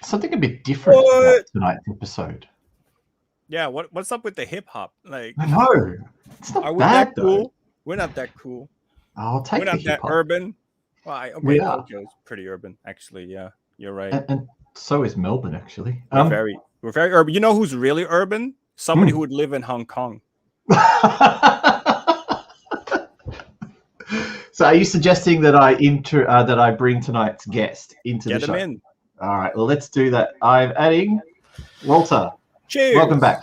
something a bit different about tonight's episode. Yeah, what's up with the hip hop? Like, I know. It's not are we bad, that cool? though. We're not that cool. I'll take We're the not that hip hop. urban. Well, We are. Tokyo's pretty urban, actually. Yeah, you're right. And so is Melbourne, actually. We're very urban. You know who's really urban? Somebody who would live in Hong Kong. So, are you suggesting that I bring tonight's guest into the show? Get him in. All right. Well, let's do that. I'm adding Walter. Cheers. Welcome back.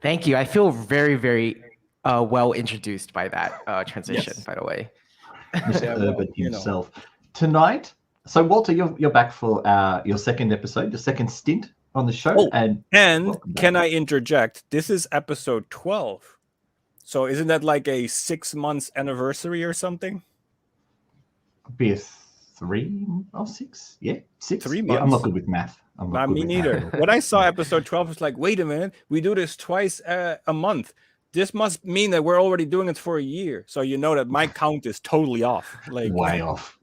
Thank you. I feel very, very well introduced by that transition. Yes. By the way, Mr. Urban himself. Tonight. So, Walter, you're back for your second episode, your second stint on the show. Oh, and can I interject? This is episode 12. So isn't that like a 6 months anniversary or something? Be a 3 or 6? Yeah, 6. 3 Yeah, months. I'm not good with math. Me neither. When I saw episode 12, it's like, wait a minute, we do this twice a month. This must mean that we're already doing it for a year. So you know that my count is totally off. Like way off.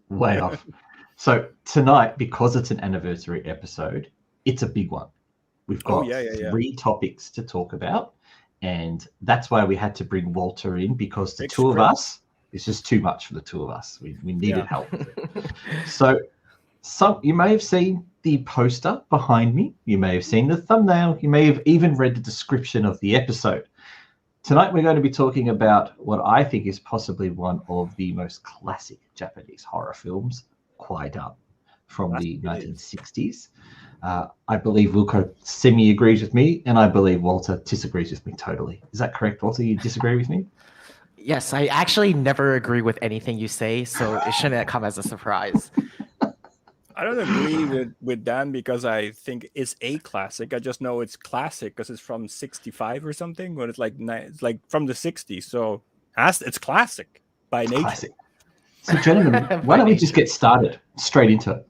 So tonight, because it's an anniversary episode, it's a big one. We've got 3 topics to talk about. And that's why we had to bring Walter in, because the two of us, it's just too much for the two of us. We needed help with it. So you may have seen the poster behind me. You may have seen the thumbnail. You may have even read the description of the episode. Tonight, we're going to be talking about what I think is possibly one of the most classic Japanese horror films, Kwaidan, from the 1960s. I believe Wilco semi-agrees with me, and I believe Walter disagrees with me totally. Is that correct, Walter? You disagree with me? yes, I actually never agree with anything you say, so it shouldn't come as a surprise. I don't agree with Dan because I think it's a classic. I just know it's classic because it's from 65 or something, but it's like from the 60s. So it's classic by nature. Classic. So, gentlemen, why don't we just get started straight into it?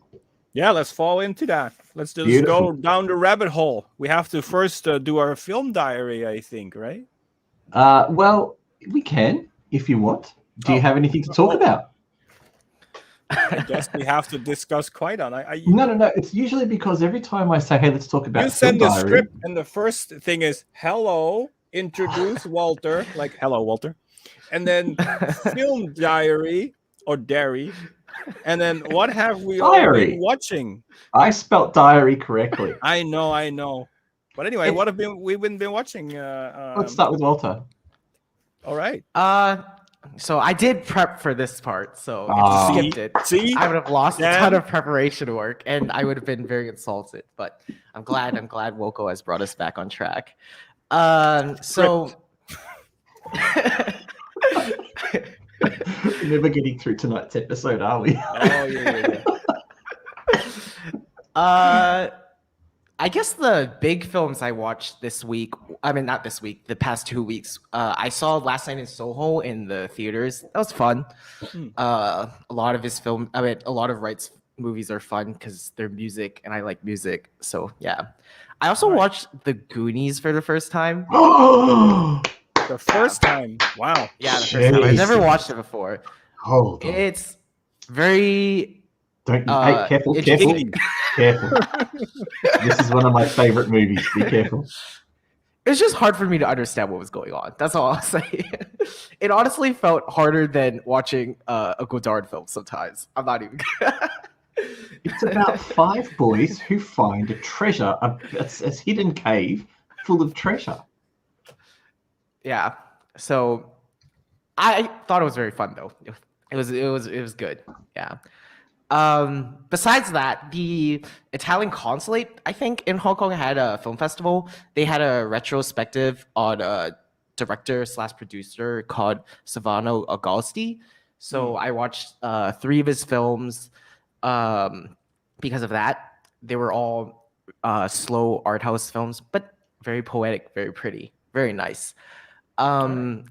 Yeah, let's fall into that. Let's just go down the rabbit hole. We have to first do our film diary, I think, right? Well, we can, if you want. Do you have anything to talk about? I guess we have to discuss Kwaidan. No. It's usually because every time I say, hey, let's talk about you send film the diary, script, and the first thing is, hello, introduce Walter, like, hello, Walter. And then film diary or dairy. And then what have we all been watching? I spelt diary correctly. I know. But anyway, what have we been watching? Let's start with Walter. All right. So I did prep for this part, so if you skipped it, See? I would have lost a ton of preparation work, and I would have been very insulted. But I'm glad Wilco has brought us back on track. So We're never getting through tonight's episode, are we? Oh yeah. I guess the big films I watched this week, not this week, the past 2 weeks, I saw Last Night in Soho in the theaters. That was fun. A lot of Wright's movies are fun because they're music and I like music. So yeah. I also watched The Goonies for the first time. The first time. Wow. Yeah, the first time. I've never watched it before. Hold on. It's very... Careful. This is one of my favorite movies. Be careful. It's just hard for me to understand what was going on. That's all I'll say. It honestly felt harder than watching a Godard film sometimes. I'm not even... It's about 5 boys who find a treasure, a hidden cave full of treasure. Yeah. So I thought it was very fun though. It was good. Yeah. Besides that, the Italian consulate, I think, in Hong Kong had a film festival. They had a retrospective on a director/producer called Silvano Agosti. So I watched 3 of his films because of that. They were all slow art house films, but very poetic, very pretty, very nice. And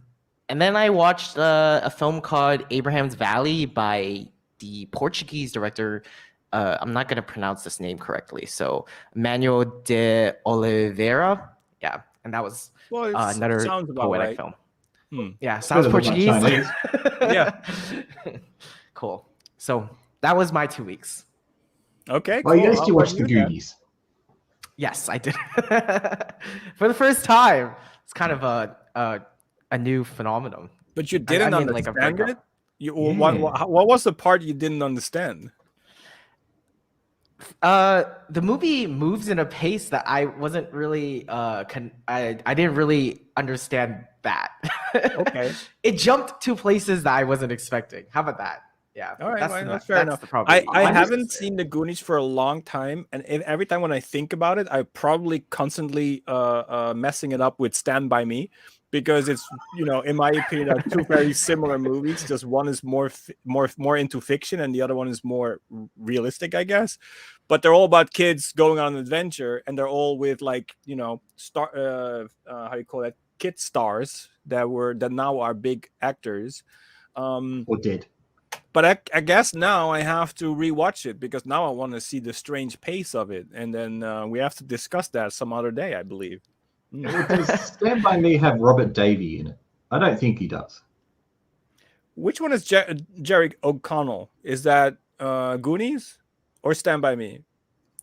then I watched a film called Abraham's Valley by the Portuguese director. I'm not going to pronounce this name correctly. So Manuel de Oliveira. Yeah. And that was another poetic film. Yeah. Sounds Portuguese. Yeah. Cool. So that was my 2 weeks. Okay, Well, cool. yes, you watched the Goonies. Yes, I did. For the first time. It's kind of a new phenomenon. But you didn't understand it? What was the part you didn't understand? The movie moves in a pace that I wasn't really I didn't really understand that. Okay. It jumped to places that I wasn't expecting. How about that? Yeah. All right, that's fair enough. I haven't seen the Goonies for a long time, and every time when I think about it, I'm probably constantly messing it up with Stand By Me, because it's, in my opinion, are two very similar movies. Just one is more into fiction, and the other one is more realistic, I guess. But they're all about kids going on an adventure, and they're all with star how you call that, kid stars that now are big actors, or dead. But I guess now I have to rewatch it, because now I want to see the strange pace of it, and then we have to discuss that some other day, I believe. Does Stand By Me have Robert Davey in it? I don't think he does. Which one is Jerry O'Connell? Is that Goonies or Stand By Me?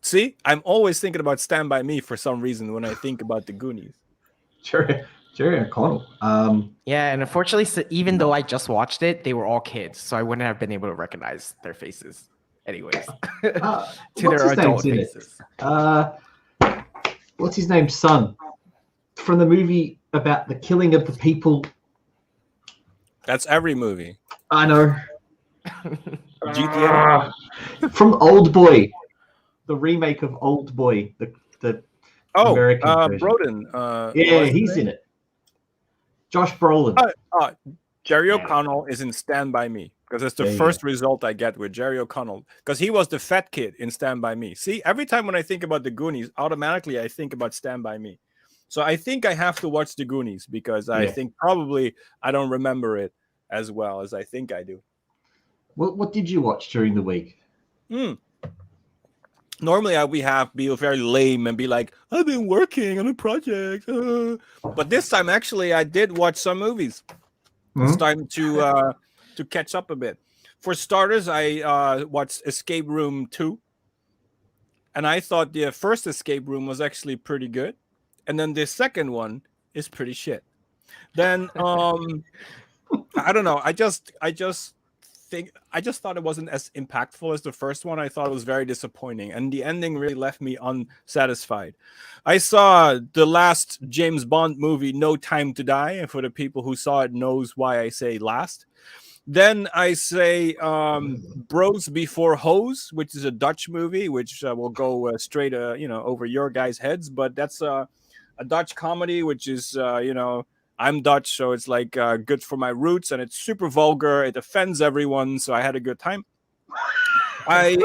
See, I'm always thinking about Stand By Me for some reason when I think about the Goonies. Jerry O'Connell. Yeah, and unfortunately, even though I just watched it, they were all kids, so I wouldn't have been able to recognize their faces, anyways, to their adult faces. What's his name? Son, from the movie about the killing of the people. That's every movie. I know. GTA. From Old Boy, the remake of Old Boy, the American version. Broden. Yeah, he's in it. Josh Brolin. Jerry O'Connell is in Stand By Me, because it's the first result I get with Jerry O'Connell, because he was the fat kid in Stand By Me. See, every time when I think about the Goonies, automatically I think about Stand By Me. So I think I have to watch the Goonies, because I think probably I don't remember it as well as I think I do. What did you watch during the week? Normally, I be very lame and be like, I've been working on a project. But this time, actually, I did watch some movies. It's time to catch up a bit. For starters, I watched Escape Room 2. And I thought the first Escape Room was actually pretty good. And then the second one is pretty shit. Then, I don't know. I just thought it wasn't as impactful as the first one. I thought it was very disappointing, and the ending really left me unsatisfied. I saw the last James Bond movie, No Time to Die, and for the people who saw it knows why I say last. Then I say Bros Before Hoes, which is a Dutch movie, which will go straight over your guys' heads, but that's a Dutch comedy, which is I'm Dutch, so it's like good for my roots, and it's super vulgar. It offends everyone, so I had a good time. I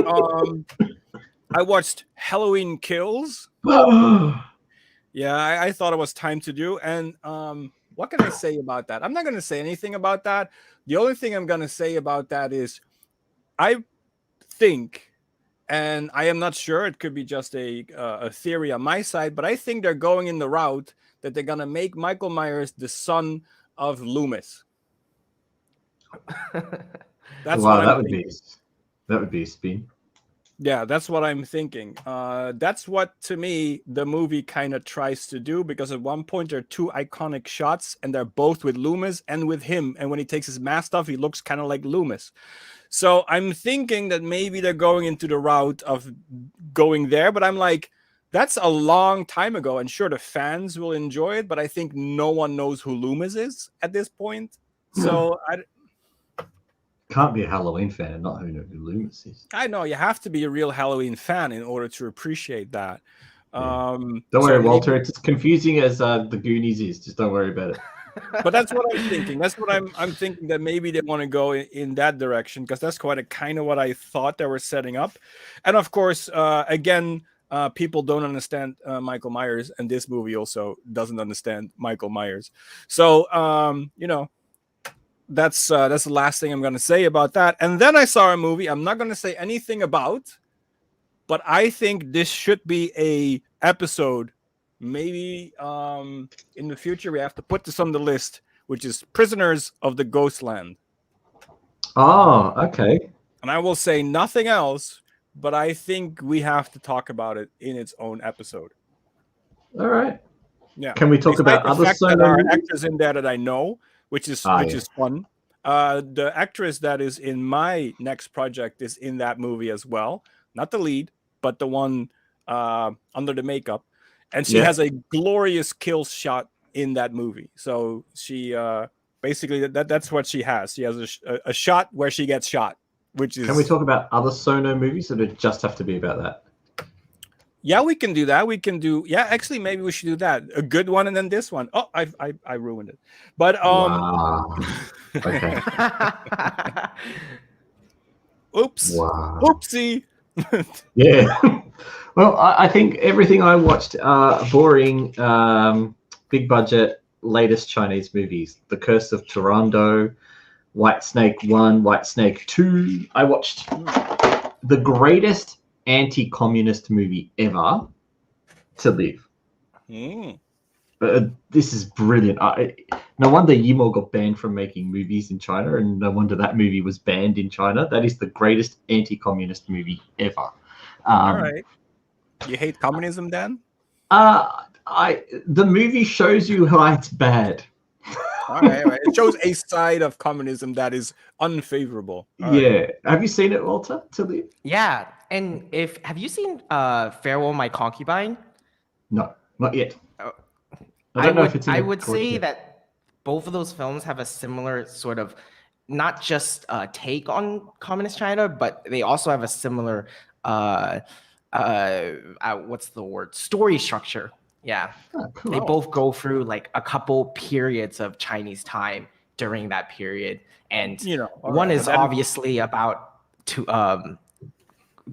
watched Halloween Kills. Yeah, I thought it was time to do. And what can I say about that? I'm not going to say anything about that. The only thing I'm going to say about that is I think, and I am not sure, it could be just a theory on my side, but I think they're going in the route that they're gonna make Michael Myers the son of Loomis. That's wow, that would be a spin. Yeah, that's what I'm thinking. That's what, to me, the movie kind of tries to do, because at one point there are two iconic shots, and they're both with Loomis and with him. And when he takes his mask off, he looks kind of like Loomis. So I'm thinking that maybe they're going into the route of going there, but I'm like, that's a long time ago, and sure, the fans will enjoy it, but I think no one knows who Loomis is at this point. So I can't be a Halloween fan and not know who Loomis is. I know, you have to be a real Halloween fan in order to appreciate that. Don't worry, Walter. It's as confusing as the Goonies is. Just don't worry about it. But that's what I'm thinking. That's what I'm thinking, that maybe they want to go in that direction, because that's kind of what I thought they were setting up. And of course, again, people don't understand Michael Myers, and this movie also doesn't understand Michael Myers. So, that's the last thing I'm going to say about that. And then I saw a movie I'm not going to say anything about, but I think this should be a episode. Maybe in the future we have to put this on the list, which is Prisoners of the Ghostland. Oh, okay. And I will say nothing else, but I think we have to talk about it in its own episode. All right. Yeah. Can we talk about other fact there are actors in there that I know, which is fun. The actress that is in my next project is in that movie as well. Not the lead, but the one under the makeup. And she has a glorious kill shot in that movie. So she basically that's what she has. She has a shot where she gets shot, which is. Can we talk about other Sono movies, or does it just have to be about that? Yeah, we can do that. We can do. Yeah, actually, maybe we should do that. A good one, and then this one. Oh, I ruined it. But Wow. Okay. Oops. Wow. Oopsie. Yeah. Well, I think everything I watched are boring, big budget, latest Chinese movies. The Curse of Turandot, White Snake 1, White Snake 2. I watched the greatest anti-communist movie ever, To Live. This is brilliant. No wonder Yimou got banned from making movies in China, and no wonder that movie was banned in China. That is the greatest anti-communist movie ever. All right. You hate communism, Dan? The movie shows you why it's bad. All right. It shows a side of communism that is unfavorable. Right. Have you seen it, Walter? To Live? Yeah. And have you seen Farewell My Concubine? No, not yet. I would say that both of those films have a similar sort of, not just take on communist China, but they also have a similar what's the word? Story structure. Yeah. Oh, cool. They both go through like a couple periods of Chinese time during that period. And one is obviously about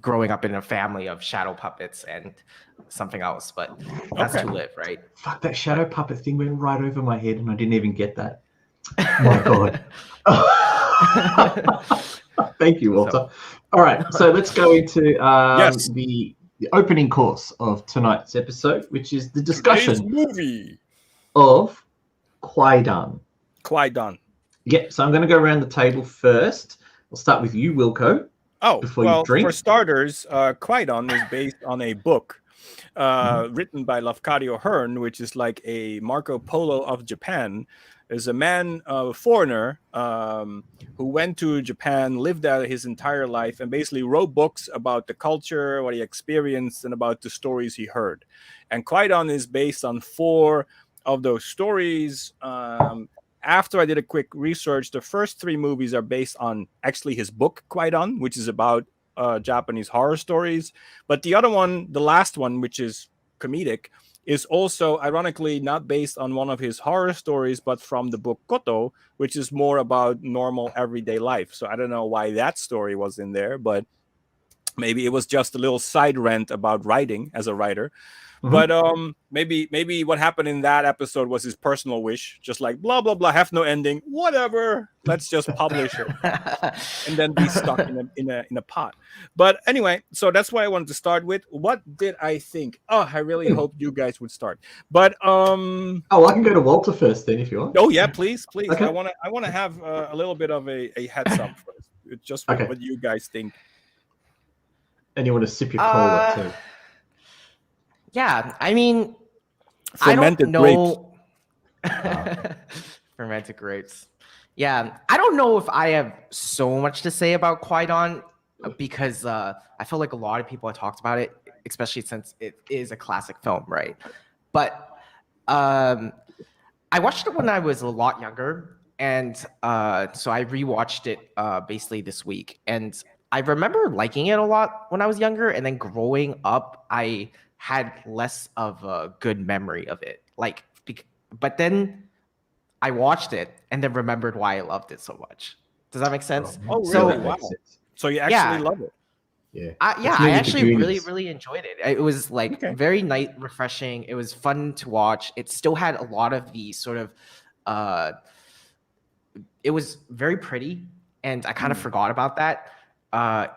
growing up in a family of shadow puppets, and something else, but that's To Live, right? Fuck, that shadow puppet thing went right over my head and I didn't even get that. My God. Thank you, Walter. All right, so let's go into the opening course of tonight's episode, which is the discussion movie of Kwaidan. Kwaidan. Yeah, so I'm going to go around the table first. I'll start with you, Wilco. Oh, well, for starters, Kwaidan is based on a book written by Lafcadio Hearn, which is like a Marco Polo of Japan. There's a man, a foreigner, who went to Japan, lived there his entire life, and basically wrote books about the culture, what he experienced, and about the stories he heard. And Kwaidan is based on 4 of those stories. After I did a quick research, the first 3 movies are based on actually his book, Kwaidan, which is about Japanese horror stories. But the other one, the last one, which is comedic, is also ironically not based on one of his horror stories, but from the book Koto, which is more about normal everyday life. So I don't know why that story was in there, but maybe it was just a little side rant about writing as a writer. But maybe what happened in that episode was his personal wish, just like blah blah blah, have no ending, whatever. Let's just publish it, and then be stuck in a pot. But anyway, so that's why I wanted to start with. What did I think? Oh, I really hope you guys would start. But I can go to Walter first then, if you want. Oh yeah, please. Okay. I want to have a little bit of a heads up first, just what you guys think. And you want to sip your cola too. Yeah, I mean, fermented I don't know. Fermented grapes. Yeah, I don't know if I have so much to say about Kwaidan, because I feel like a lot of people have talked about it, especially since it is a classic film, right? But I watched it when I was a lot younger, and so I rewatched it basically this week, and I remember liking it a lot when I was younger, and then growing up, I had less of a good memory of it. But then I watched it and then remembered why I loved it so much. Does that make sense? Oh, really? Wow. So you actually love it? Yeah. I actually really enjoyed it. It was very nice, refreshing. It was fun to watch. It still had a lot of the sort of, it was very pretty, and I kind of forgot about that.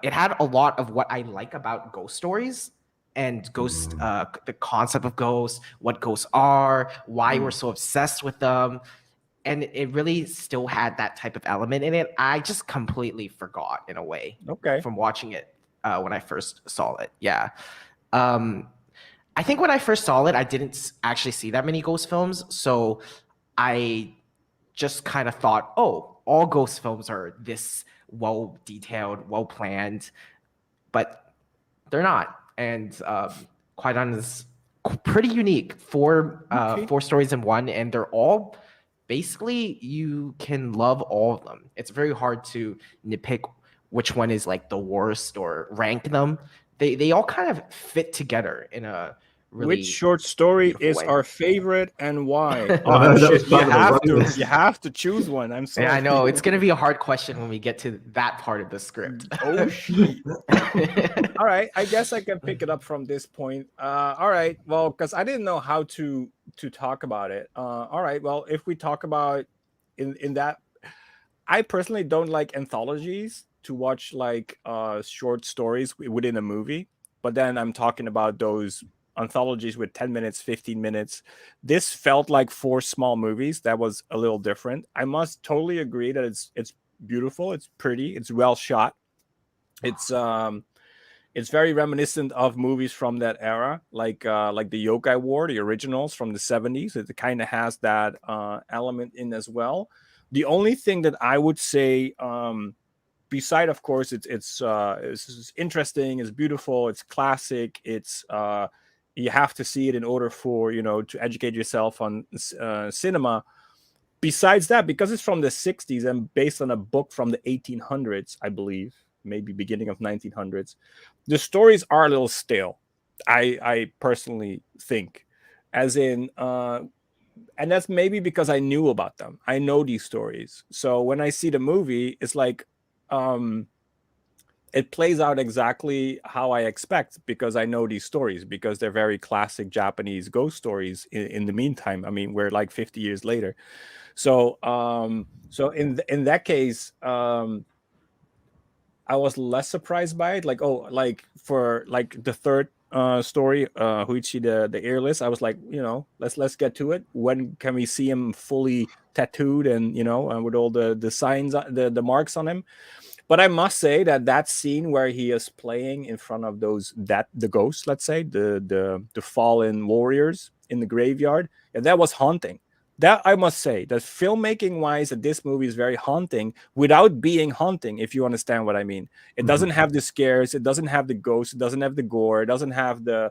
It had a lot of what I like about ghost stories and ghost, the concept of ghosts, what ghosts are, why we're so obsessed with them. And it really still had that type of element in it. I just completely forgot in a way from watching it when I first saw it. Yeah. I think when I first saw it, I didn't actually see that many ghost films, so I just kind of thought, oh, all ghost films are this well detailed, well planned, but they're not. And Kwaidan is pretty unique. Four stories in one, and they're all basically, you can love all of them. It's very hard to nitpick which one is like the worst or rank them. They all kind of fit together in a really. Which short story is way. Our favorite and why? Oh, shit, you have to choose one. I'm sorry. Yeah, I know it's gonna be a hard question when we get to that part of the script. Oh shit! All right, I guess I can pick it up from this point. All right, well, because I didn't know how to talk about it. All right, well, if we talk about in that, I personally don't like anthologies to watch like short stories within a movie. But then I'm talking about those anthologies with 10 minutes, 15 minutes. This felt like 4 small movies. That was a little different. I must totally agree that it's beautiful, it's pretty, it's well shot. It's very reminiscent of movies from that era, like the Yokai War, the originals from the 70s. It kind of has that element in as well. The only thing that I would say, beside, of course, it's interesting, it's beautiful, it's classic, it's you have to see it in order for, to educate yourself on cinema. Besides that, because it's from the 60s and based on a book from the 1800s, I believe, maybe beginning of 1900s, the stories are a little stale. I personally think, as in, and that's maybe because I knew about them. I know these stories. So when I see the movie, it's like, it plays out exactly how I expect, because I know these stories, because they're very classic Japanese ghost stories. In the meantime, I mean, we're like 50 years later. So in that case, I was less surprised by it. Like, oh, like for like the third story, Huichi the Earless, I was like, let's get to it. When can we see him fully tattooed and with all the signs, the marks on him? But I must say that scene where he is playing in front of the ghosts, let's say, the fallen warriors in the graveyard, and that was haunting. That I must say, that filmmaking wise, that this movie is very haunting without being haunting, if you understand what I mean. It doesn't have the scares, it doesn't have the ghosts, it doesn't have the gore, it doesn't have the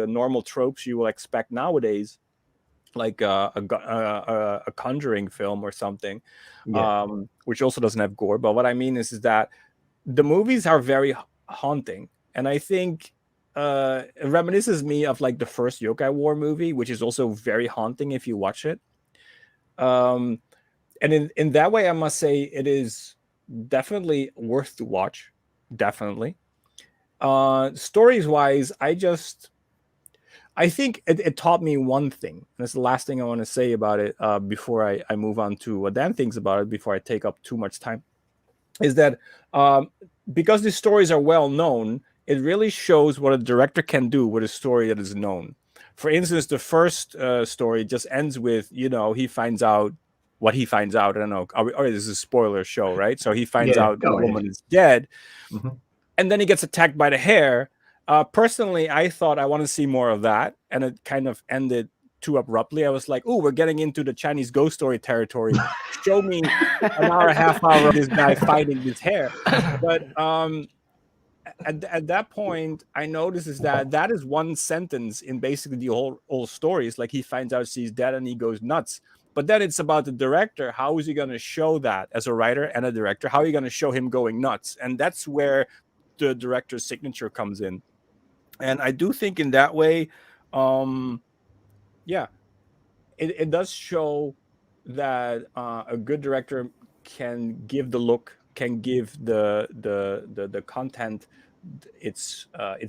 normal tropes you will expect nowadays, like a Conjuring film or something, which also doesn't have gore. But what I mean is that the movies are very haunting, and I think it reminisces me of like the first Yokai War movie, which is also very haunting if you watch it. And in that way, I must say it is definitely worth to watch. Definitely. Stories wise, I think it taught me one thing. And that's the last thing I want to say about it before I move on to what Dan thinks about it, before I take up too much time, is that because these stories are well known, it really shows what a director can do with a story that is known. For instance, the first story just ends with, he finds out what he finds out. I don't know. This is a spoiler show, right? So he finds out the woman is dead. Mm-hmm. And then he gets attacked by the hare. Personally, I thought I want to see more of that. And it kind of ended too abruptly. I was like, oh, we're getting into the Chinese ghost story territory. Show me an hour, a half hour of this guy fighting this hare. But at that point, I noticed that is one sentence in basically the whole story. It's like he finds out she's dead and he goes nuts. But then it's about the director. How is he going to show that as a writer and a director? How are you going to show him going nuts? And that's where the director's signature comes in. And I do think in that way, it does show that a good director can give the look, can give the content its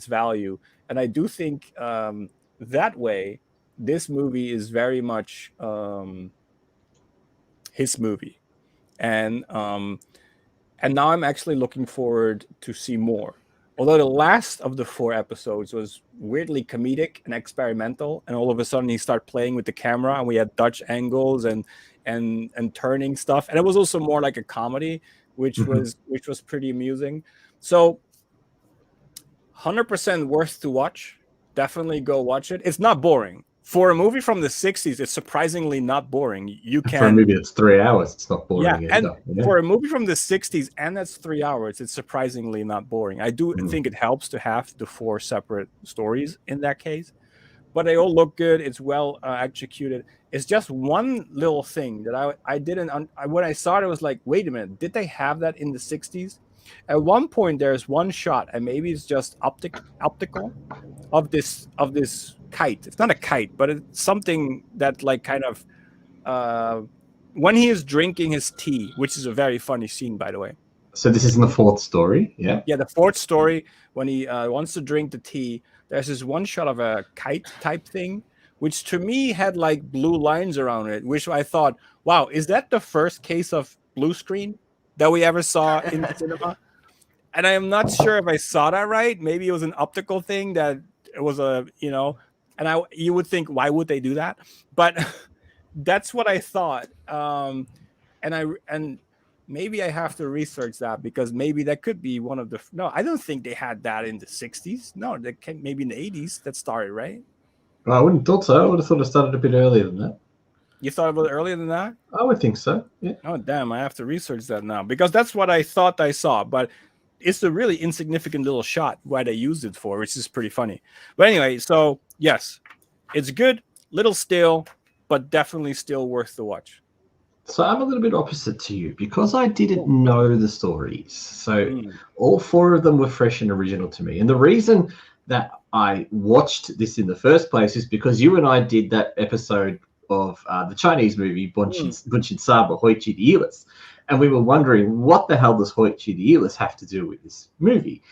value. And I do think that way, this movie is very much his movie. And now I'm actually looking forward to see more. Although the last of the 4 episodes was weirdly comedic and experimental, and all of a sudden he started playing with the camera, and we had Dutch angles and turning stuff, and it was also more like a comedy, which was pretty amusing. So 100% worth to watch. Definitely go watch it. It's not boring. For a movie from the 60s, it's surprisingly not boring. You can, for a movie that's 3 hours, it's not boring yeah, either. and for a movie from the 60s, and that's 3 hours, it's surprisingly not boring. I do think it helps to have the 4 separate stories in that case, but they all look good. It's well executed. It's just one little thing that I didn't when I saw it, I was like, wait a minute, did they have that in the 60s? At one point, there's one shot, and maybe it's just optical of this kite. It's not a kite, but it's something that like kind of when he is drinking his tea, which is a very funny scene, by the way. So this is in the 4th story, yeah? Yeah, the 4th story, when he wants to drink the tea, there's this one shot of a kite type thing, which to me had like blue lines around it, which I thought, wow, is that the first case of blue screen that we ever saw in the cinema? And I am not sure if I saw that right. Maybe it was an optical thing that it was a, and you would think, why would they do that? But that's what I thought. And maybe I have to research that, because maybe that could be one of the. No, I don't think they had that in the 60s. No, that came maybe in the 80s that started, right? Well, I wouldn't have thought so. I would have thought it started a bit earlier than that. You thought about it earlier than that? I would think so. Yeah. Oh, damn. I have to research that now, because that's what I thought I saw. But it's a really insignificant little shot why they used it for, which is pretty funny. But anyway, so yes, it's good, little still, but definitely still worth the watch. So I'm a little bit opposite to you, because I didn't know the stories. So all 4 of them were fresh and original to me. And the reason that I watched this in the first place is because you and I did that episode of the Chinese movie Bunshin Saba Hoichi the Earless, and we were wondering, what the hell does Hoichi the Earless have to do with this movie?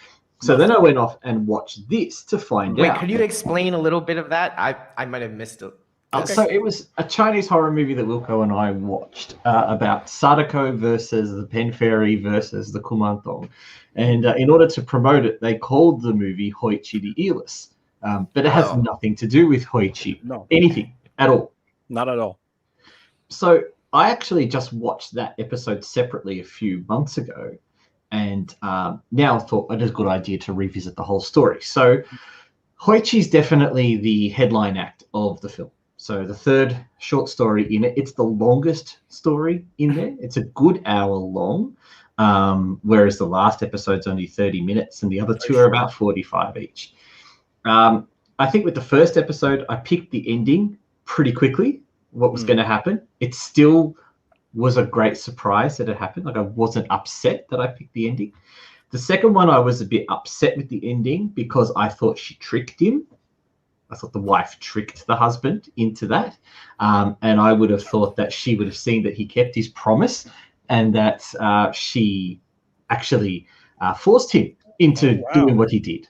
So then I went off and watched this to find out. Wait, could you explain a little bit of that? I might have missed it. Okay. So it was a Chinese horror movie that Wilco and I watched about Sadako versus the Pen Fairy versus the Kumantong. And in order to promote it, they called the movie Hoichi the Earless. But it has nothing to do with Hoichi. No. Anything at all. Not at all. So I actually just watched that episode separately a few months ago. And now I thought it is a good idea to revisit the whole story. So Hoichi is definitely the headline act of the film. So the 3rd short story in it, it's the longest story in there. It's a good hour long, whereas the last episode's only 30 minutes and the other 2 are about 45 each. I think with the first episode, I picked the ending pretty quickly, what was going to happen. It still was a great surprise that it happened. Like, I wasn't upset that I picked the ending. The second one, I was a bit upset with the ending because I thought she tricked him. I thought the wife tricked the husband into that. And I would have thought that she would have seen that he kept his promise and that she actually forced him into doing what he did.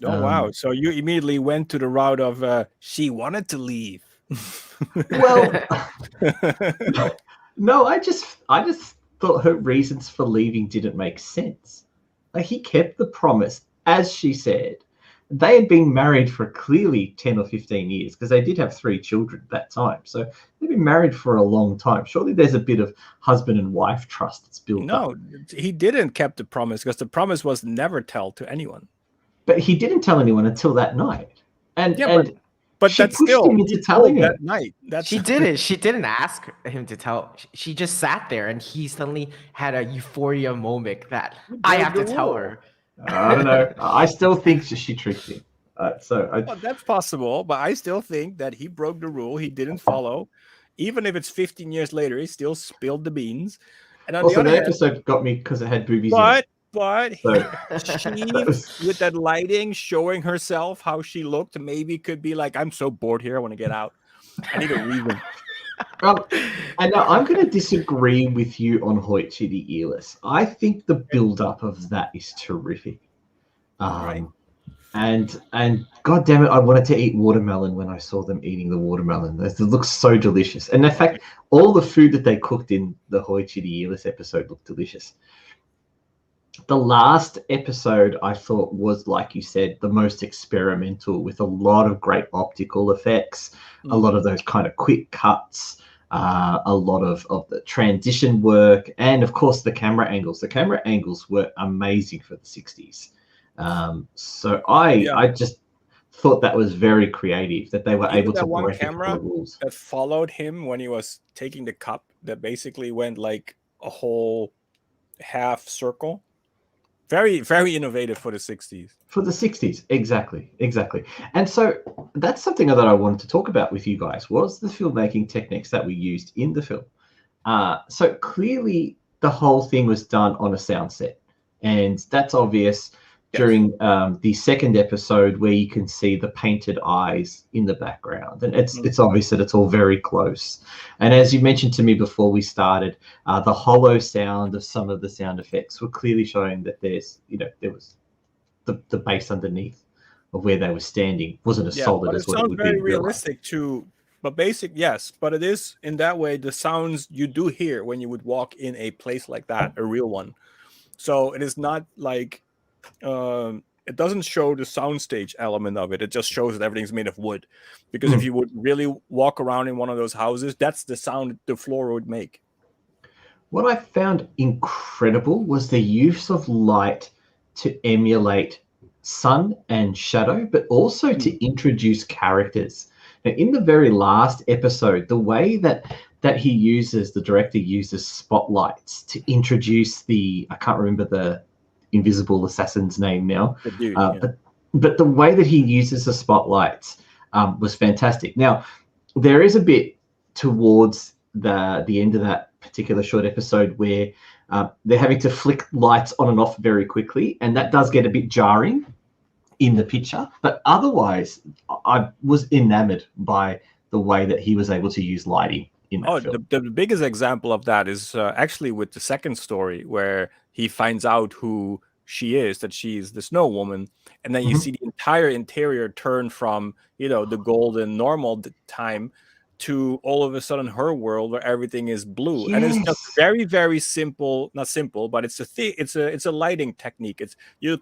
Oh, wow. So you immediately went to the route of she wanted to leave. Well, no, I just thought her reasons for leaving didn't make sense. Like, he kept the promise, as she said. They had been married for clearly 10 or 15 years, because they did have 3 children at that time. So they've been married for a long time. Surely there's a bit of husband and wife trust that's built up. No, he didn't keep the promise, because the promise was never tell to anyone. But he didn't tell anyone until that night. And but she that's pushed still him into telling that night. She didn't. She didn't ask him to tell. She just sat there, and he suddenly had a euphoria moment that I have to tell her. I don't know. I still think she tricked him. Well, that's possible, but I still think that he broke the rule. He didn't follow. Even if it's 15 years later, he still spilled the beans. And on also, the the other episode got me because it had boobies in it. But she, with that lighting, showing herself how she looked, maybe could be like, I'm so bored here. I want to get out. I need a reason. And now I'm going to disagree with you on Hoichi the Earless. I think the build-up of that is terrific. Right. And God damn it, I wanted to eat watermelon when I saw them eating the watermelon. It looks so delicious. And in fact, all the food that they cooked in the Hoichi the Earless episode looked delicious. The last episode, I thought, was, like you said, the most experimental, with a lot of great optical effects, a lot of those kind of quick cuts, a lot of the transition work, and, of course, the camera angles. The camera angles were amazing for the 60s. So I just thought that was very creative that they were Even able that to one break camera the rules. that followed him when he was taking the cup that basically went like a whole half circle. Very, very innovative for the 60s. For the 60s, exactly. And so that's something that I wanted to talk about with you guys, was the filmmaking techniques that we used in the film. So clearly the whole thing was done on a sound set, and that's obvious during the second episode, where you can see the painted eyes in the background, and it's obvious that it's all very close. And as you mentioned to me before we started, the hollow sound of some of the sound effects were clearly showing that there was the base underneath of where they were standing wasn't as solid as what it would be. It sounds very realistic too. But but it is in that way the sounds you do hear when you would walk in a place like that, a real one. So it is not like it doesn't show the soundstage element of it. It just shows that everything's made of wood. Because if you would really walk around in one of those houses, that's the sound the floor would make. What I found incredible was the use of light to emulate sun and shadow, but also to introduce characters. Now, in the very last episode, the way that the director uses spotlights to introduce I can't remember the invisible assassin's name now, but the way that he uses the spotlights was fantastic. Now, there is a bit towards the end of that particular short episode where they're having to flick lights on and off very quickly, and that does get a bit jarring in the picture, but otherwise I was enamored by the way that he was able to use lighting in that film. The biggest example of that is actually with the second story, where he finds out who she is, that she's the Snow Woman, and then you see the entire interior turn from the golden normal time to all of a sudden her world where everything is blue. And it's just very, very simple, not simple, but it's a lighting technique. It's you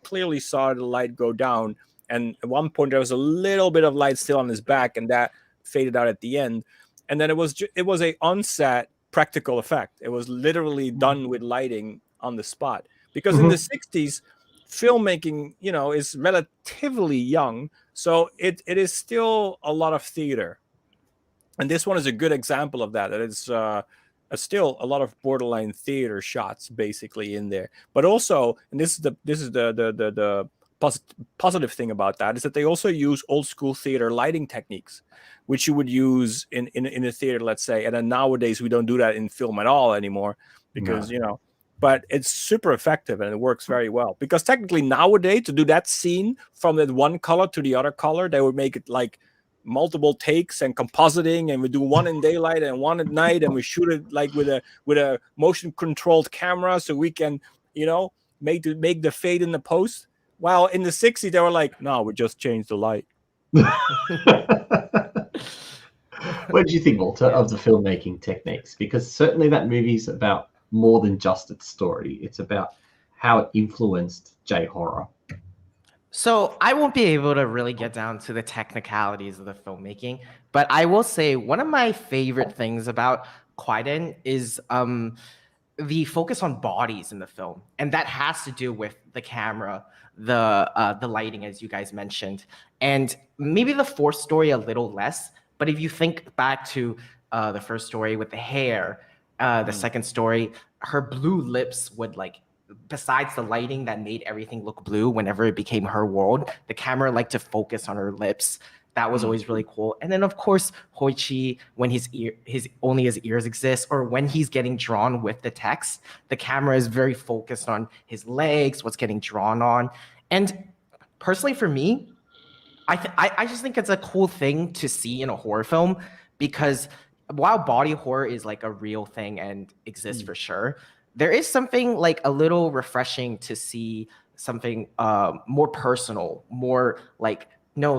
clearly saw the light go down, and at one point there was a little bit of light still on his back, and that faded out at the end. And then it was a on-set practical effect. It was literally done with lighting on the spot, because in the 60s filmmaking is relatively young, so it is still a lot of theater. And this one is a good example of that. That it's still a lot of borderline theater shots basically in there. But also, and this is the positive thing about that, is that they also use old school theater lighting techniques, which you would use in a theater, let's say. And then nowadays we don't do that in film at all anymore, because but it's super effective and it works very well. Because technically nowadays, to do that scene from that one color to the other color, they would make it like multiple takes and compositing, and we do one in daylight and one at night, and we shoot it like with a motion controlled camera, so we can make the fade in the post. While in the 60s they were like, no, we just changed the light. What do you think, Walter, of the filmmaking techniques? Because certainly that movie's about more than just its story. It's about how it influenced J-horror. So I won't be able to really get down to the technicalities of the filmmaking, but I will say one of my favorite things about Kwaidan is the focus on bodies in the film, and that has to do with the camera, the lighting, as you guys mentioned, and maybe the fourth story a little less. But if you think back to the first story with the hair, the second story, her blue lips would besides the lighting that made everything look blue whenever it became her world, the camera liked to focus on her lips. That was always really cool. And then of course, Hoichi, when his ears exist, or when he's getting drawn with the text, the camera is very focused on his legs, what's getting drawn on. And personally for me, I just think it's a cool thing to see in a horror film, because while body horror is like a real thing and exists for sure, there is something like a little refreshing to see something more personal, more like, no,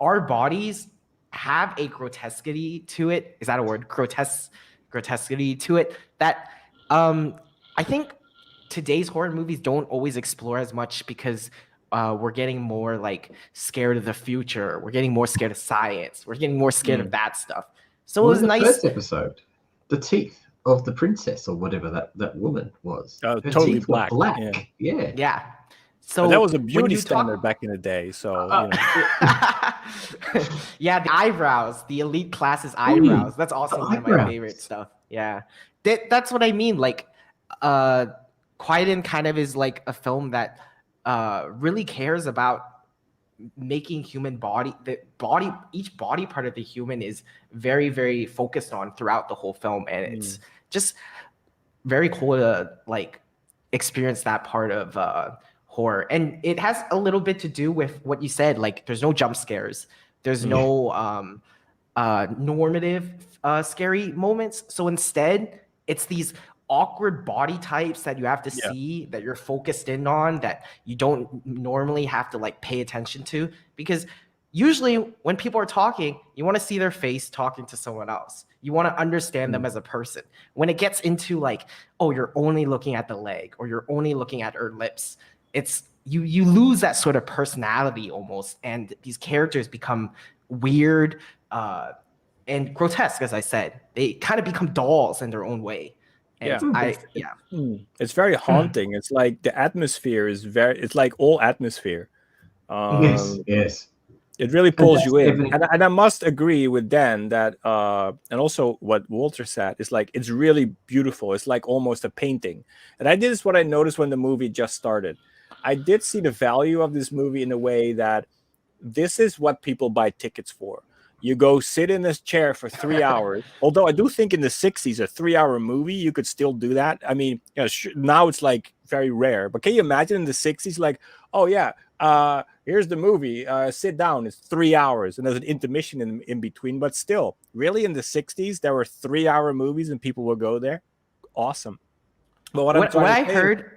our bodies have a grotesquity to it. Is that a word? Grotesquity to it that I think today's horror movies don't always explore as much, because we're getting more like scared of the future. We're getting more scared of science. We're getting more scared of that stuff. So it was nice. First episode, the teeth of the princess, or whatever that woman was. Totally black. Yeah. So but that was a beauty standard back in the day. So you know. Yeah, the eyebrows, the elite class's eyebrows. That's also one of my favorite stuff. Yeah, that's what I mean. Like, Kwaidan kind of is like a film that really cares about making human each body part of the human is very, very focused on throughout the whole film, and it's just very cool to like experience that part of horror. And it has a little bit to do with what you said, like there's no jump scares, there's no normative scary moments, so instead it's these awkward body types that you have to see, that you're focused in on, that you don't normally have to like pay attention to, because usually when people are talking, you want to see their face talking to someone else. You want to understand them as a person. When it gets into like, oh, you're only looking at the leg, or you're only looking at her lips, it's you lose that sort of personality almost, and these characters become weird and grotesque. As I said, they kind of become dolls in their own way. And it's very haunting. It's like the atmosphere is it's like all atmosphere. Yes. It really pulls you in. And I must agree with Dan that, and also what Walter said, is like, it's really beautiful. It's like almost a painting. And this is what I noticed when the movie just started. I did see the value of this movie in a way that this is what people buy tickets for. You go sit in this chair for 3 hours. Although I do think in the 60s, a 3-hour movie, you could still do that. I mean, you know, now it's like very rare. But can you imagine in the 60s, like, oh yeah, here's the movie. Sit down. It's 3 hours, and there's an intermission in between. But still, really, in the 60s, there were 3-hour movies, and people would go there. Awesome. But what I heard.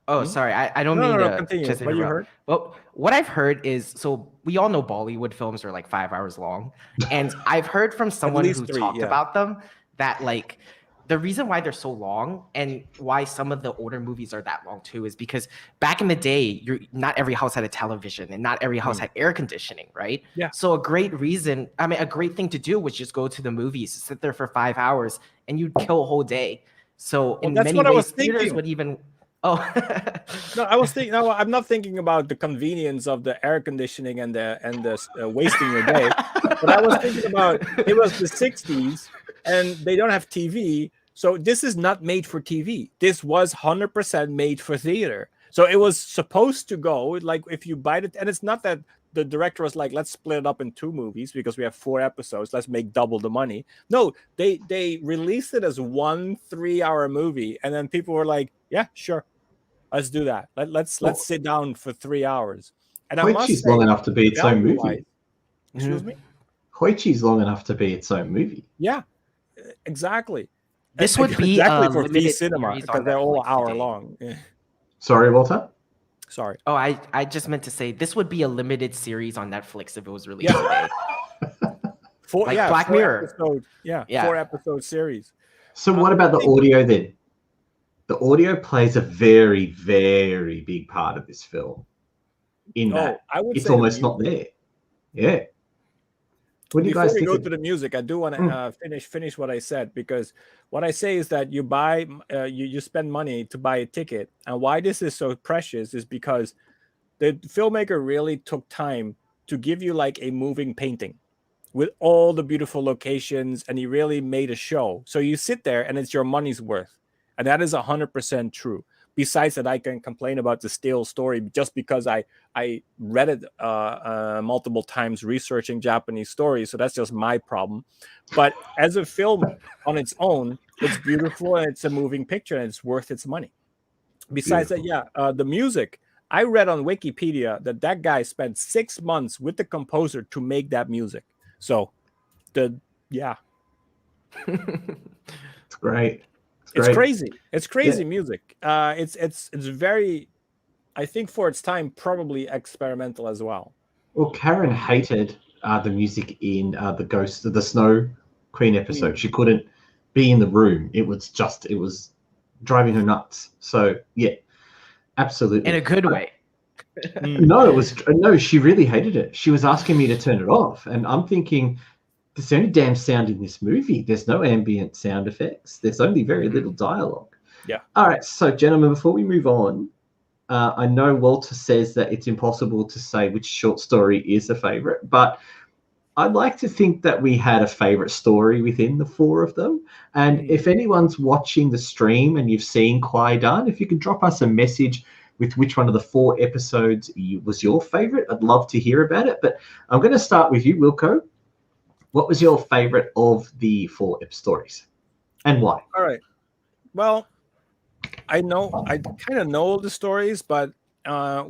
Oh, sorry. I don't mean to continue. just interrupt. What you heard? Well, what I've heard is, so we all know Bollywood films are like 5 hours long, and I've heard from someone who talked about them that like the reason why they're so long and why some of the older movies are that long too is because back in the day, not every house had a television and not every house had air conditioning, right? Yeah. So a great thing to do was just go to the movies, sit there for 5 hours, and you'd kill a whole day. So in many ways, theaters would even. Oh no! I was thinking. No, I'm not thinking about the convenience of the air conditioning and the wasting your day. But I was thinking about it was the 60s, and they don't have TV, so this is not made for TV. This was 100% made for theater. So it was supposed to go like if you buy it, and it's not that the director was like, let's split it up in 2 movies because we have 4 episodes. Let's make double the money. No, they released it as 1 3-hour movie, and then people were like, yeah, sure. Let's do that. Let's sit down for 3 hours. And Koichi's long enough to be its own movie. Excuse me? Koichi's long enough to be its own movie. Yeah, exactly. This would be for V cinema because they're all hour long. Yeah. Sorry, Walter? Sorry. Oh, I just meant to say this would be a limited series on Netflix if it was released today. Black Mirror. 4-episode series. So what about the audio then? The audio plays a very, very big part of this film. In that, it's almost not there. Yeah. What do you guys think? Before we go to the music, I do want to finish what I said, because what I say is that you buy, you spend money to buy a ticket, and why this is so precious is because the filmmaker really took time to give you like a moving painting with all the beautiful locations, and he really made a show. So you sit there, and it's your money's worth. And that is 100% true. Besides that, I can complain about the stale story just because I read it multiple times researching Japanese stories. So that's just my problem. But as a film on its own, it's beautiful and it's a moving picture and it's worth its money. Besides that, the music. I read on Wikipedia that guy spent 6 months with the composer to make that music. So, it's great. It's crazy. It's crazy music. It's very, I think for its time, probably experimental as well. Well, Karen hated the music in the Ghost of the Snow Queen episode. She couldn't be in the room. It was driving her nuts. So yeah, absolutely. In a good way. No, she really hated it. She was asking me to turn it off, and I'm thinking, there's the only damn sound in this movie. There's no ambient sound effects. There's only very little dialogue. Yeah. All right. So, gentlemen, before we move on, I know Walter says that it's impossible to say which short story is a favorite, but I'd like to think that we had a favorite story within the four of them. And if anyone's watching the stream and you've seen Kwaidan, if you could drop us a message with which one of the 4 episodes was your favorite, I'd love to hear about it. But I'm going to start with you, Wilco. What was your favorite of the 4 stories and why? All right. Well, I kind of know the stories, but for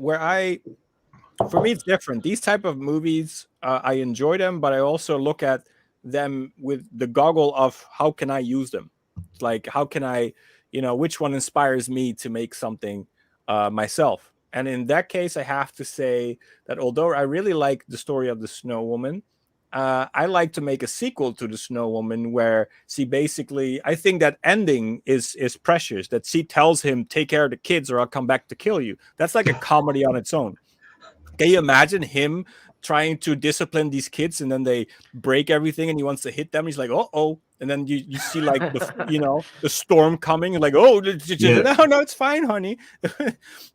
me, it's different. These type of movies, I enjoy them, but I also look at them with the goggle of how can I use them? Like, how can I, which one inspires me to make something myself? And in that case, I have to say that although I really like the story of the Snow Woman, I like to make a sequel to the Snow Woman where she basically, I think that ending is precious, that she tells him, take care of the kids or I'll come back to kill you. That's like a comedy on its own. Can you imagine him trying to discipline these kids and then they break everything and he wants to hit them? He's like, oh. And then you see like the storm coming and like, no, it's fine, honey.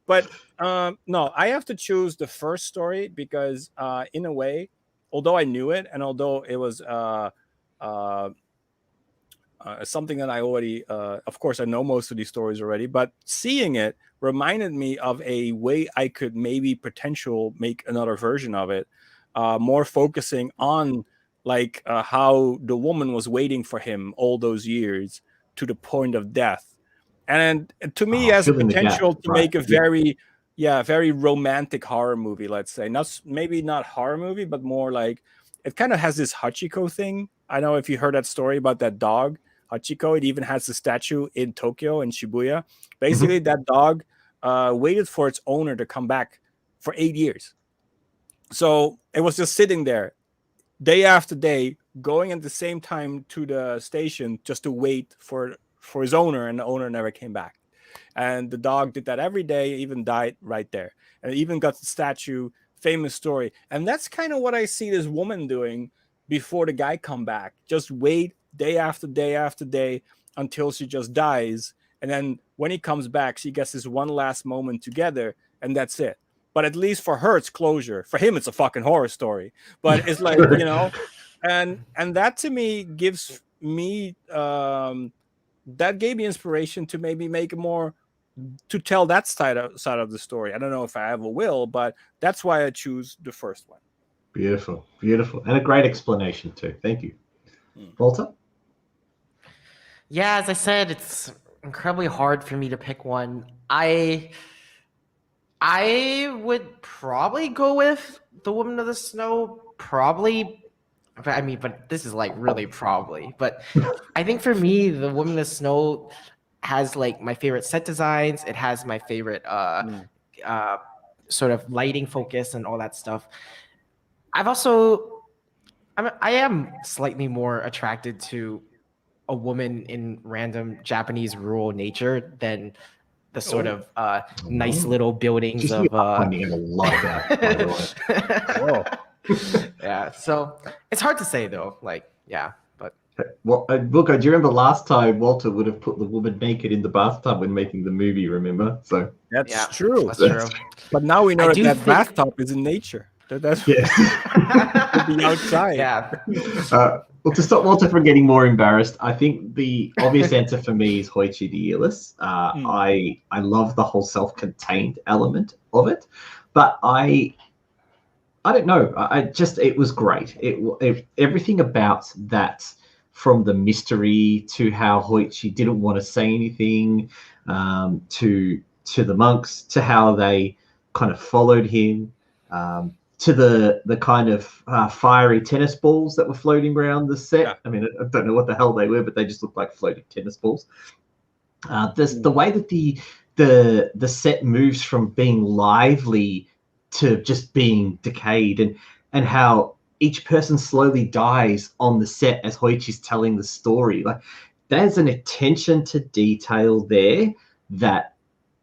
But no, I have to choose the first story because in a way, although I knew it and although it was something that I already, of course, I know most of these stories already, but seeing it reminded me of a way I could maybe make another version of it, more focusing on like how the woman was waiting for him all those years to the point of death. And to me, has a potential to make a very romantic horror movie, let's say. Maybe not horror movie, but more like it kind of has this Hachiko thing. I know if you heard that story about that dog, Hachiko, it even has a statue in Tokyo, in Shibuya. Basically, that dog waited for its owner to come back for 8 years. So it was just sitting there day after day, going at the same time to the station just to wait for his owner, and the owner never came back. And the dog did that every day, even died right there. And it even got the statue, famous story. And that's kind of what I see this woman doing before the guy come back. Just wait day after day after day until she just dies. And then when he comes back, she gets this one last moment together, and that's it. But at least for her, it's closure. For him, it's a fucking horror story. But it's like, and that to me gives me, that gave me inspiration to maybe make more, to tell that side of the story. I don't know if I ever will, but that's why I choose the first one. Beautiful, beautiful. And a great explanation too. Thank you. Walter? Yeah, as I said, it's incredibly hard for me to pick one. I would probably go with The Woman of the Snow. Probably. I mean, but this is like really probably. But I think for me, The Woman of the Snow has like my favorite set designs. It has my favorite sort of lighting focus and all that stuff. I am slightly more attracted to a woman in random Japanese rural nature than the sort of nice little buildings of. Finding a lot about. Yeah, so it's hard to say though. Like, yeah, but. Well, Wilco, do you remember last time Walter would have put the woman naked in the bathtub when making the movie? Remember? So that's true. That's true. But now we know that bathtub is in nature. That's the outside. Yeah. Well, to stop Walter from getting more embarrassed, I think the obvious answer for me is Hoichi the Earless. I love the whole self-contained element of it, but I don't know. It was great. Everything about that, from the mystery to how Hoichi didn't want to say anything, to the monks, to how they kind of followed him, to the kind of fiery tennis balls that were floating around the set. Yeah. I mean, I don't know what the hell they were, but they just looked like floating tennis balls. The way that the set moves from being lively to just being decayed, and how each person slowly dies on the set as Hoichi's telling the story. Like, there's an attention to detail there that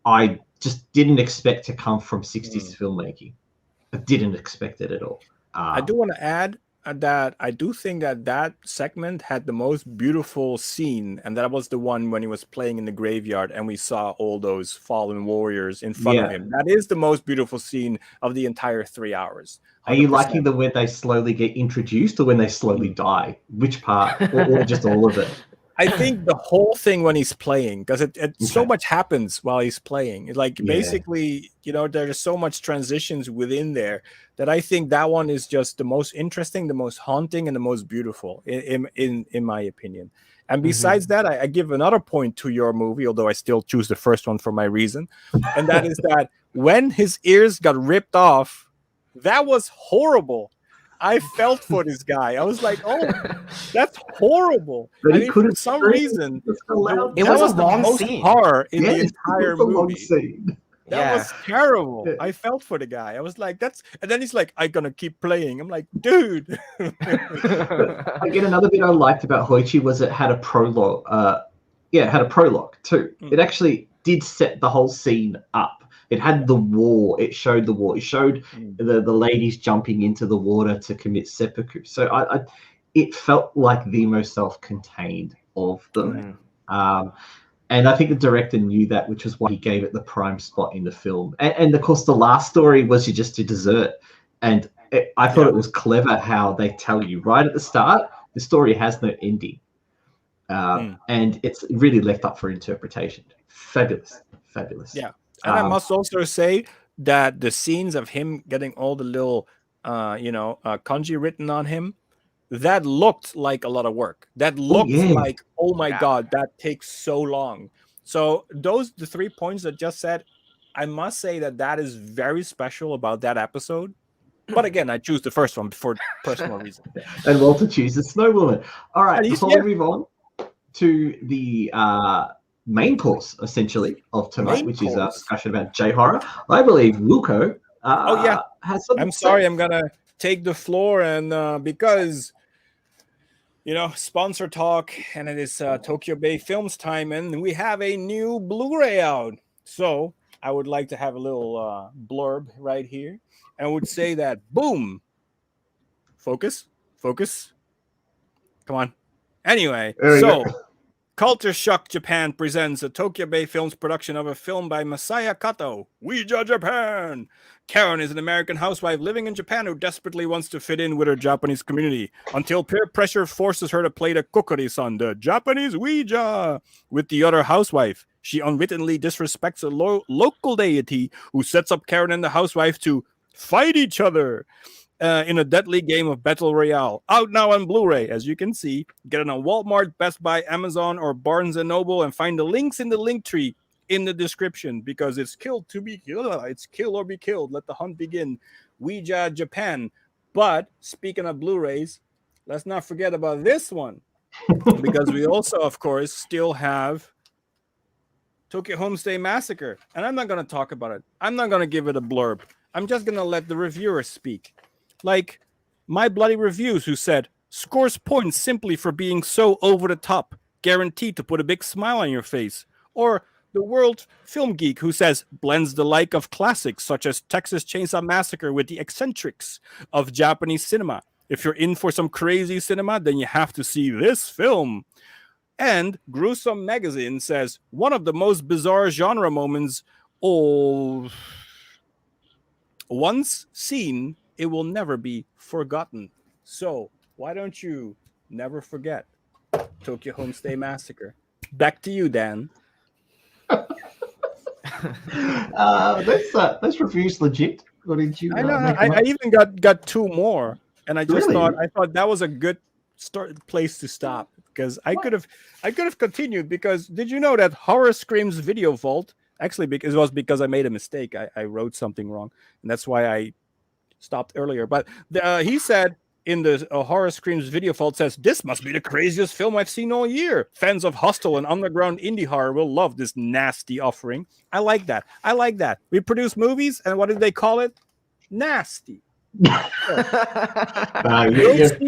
I just didn't expect to come from 60s filmmaking. I didn't expect it at all. I do want to add, that I do think that segment had the most beautiful scene, and that was the one when he was playing in the graveyard and we saw all those fallen warriors in front of him. That is the most beautiful scene of the entire 3 hours. 100%. Are you liking the when they slowly get introduced or when they slowly die? Which part, or just all of it? I think the whole thing when he's playing, because so much happens while he's playing. Like basically, there's so much transitions within there that I think that one is just the most interesting, the most haunting, and the most beautiful in my opinion. And besides that, I give another point to your movie, although I still choose the first one for my reason, and that is that when his ears got ripped off, that was horrible. I felt for this guy. I was like, "Oh, that's horrible." But for some reason, it was a long scene. Horror in the entire movie. Long scene. That was terrible. I felt for the guy. I was like, "That's," and then he's like, "I'm gonna keep playing." I'm like, "Dude." Again, another bit I liked about Hoichi was it had a prologue. It had a prologue too. It actually did set the whole scene up. It had the war. It showed the war. It showed the ladies jumping into the water to commit seppuku. So it felt like the most self-contained of them. And I think the director knew that, which was why he gave it the prime spot in the film. And of course, the last story was just a dessert. And I thought it was clever how they tell you right at the start, the story has no ending. And it's really left up for interpretation. Fabulous. Yeah. And I must also say that the scenes of him getting all the little, kanji written on him, that looked like a lot of work. That looked like, oh my God, that takes so long. So the 3 points that just said, I must say that is very special about that episode. But again, I choose the first one for personal reasons. And Walter chooses Snow Woman. All right, before we move on to the main course, essentially, of tonight, which is a discussion about J-horror. I believe Wilco has something. I'm sorry, I'm going to take the floor, and because, sponsor talk, and it is Tokyo Bay Films time, and we have a new Blu-ray out. So I would like to have a little blurb right here, and would say that, boom, focus, come on. Anyway, so... CultureSHOCK Japan presents a Tokyo Bay Films production of a film by Masaya Kato, Ouija Japan. Karen is an American housewife living in Japan who desperately wants to fit in with her Japanese community until peer pressure forces her to play the Kokori-san, the Japanese Ouija, with the other housewife. She unwittingly disrespects a local deity who sets up Karen and the housewife to fight each other. In a deadly game of Battle Royale. Out now on Blu-ray, as you can see. Get it on Walmart, Best Buy, Amazon, or Barnes & Noble, and find the links in the link tree in the description, because it's kill or be killed. Let the hunt begin. Ouija Japan. But speaking of Blu-rays, let's not forget about this one, because we also, of course, still have Tokyo Homestay Massacre. And I'm not going to talk about it. I'm not going to give it a blurb. I'm just going to let the reviewer speak. Like My Bloody Reviews, who said, scores points simply for being so over the top, guaranteed to put a big smile on your face. Or The World Film Geek, who says, blends the like of classics such as Texas Chainsaw Massacre with the eccentrics of Japanese cinema. If you're in for some crazy cinema, then you have to see this film. And Gruesome Magazine says, one of the most bizarre genre moments, once seen, it will never be forgotten. So why don't you never forget Tokyo Homestay Massacre? Back to you, Dan. This review's legit. What did you? I know. I even got two more, and I just thought that was a good place to stop, because I could have continued. Because did you know that Horror Screams Video Vault? Actually, because I made a mistake. I wrote something wrong, and that's why I stopped earlier. But he said in the Horror Screams Video Vault says, this must be the craziest film I've seen all year. Fans of Hostel and underground indie horror will love this nasty offering. I like that. We produce movies, and what did they call it? Nasty. You're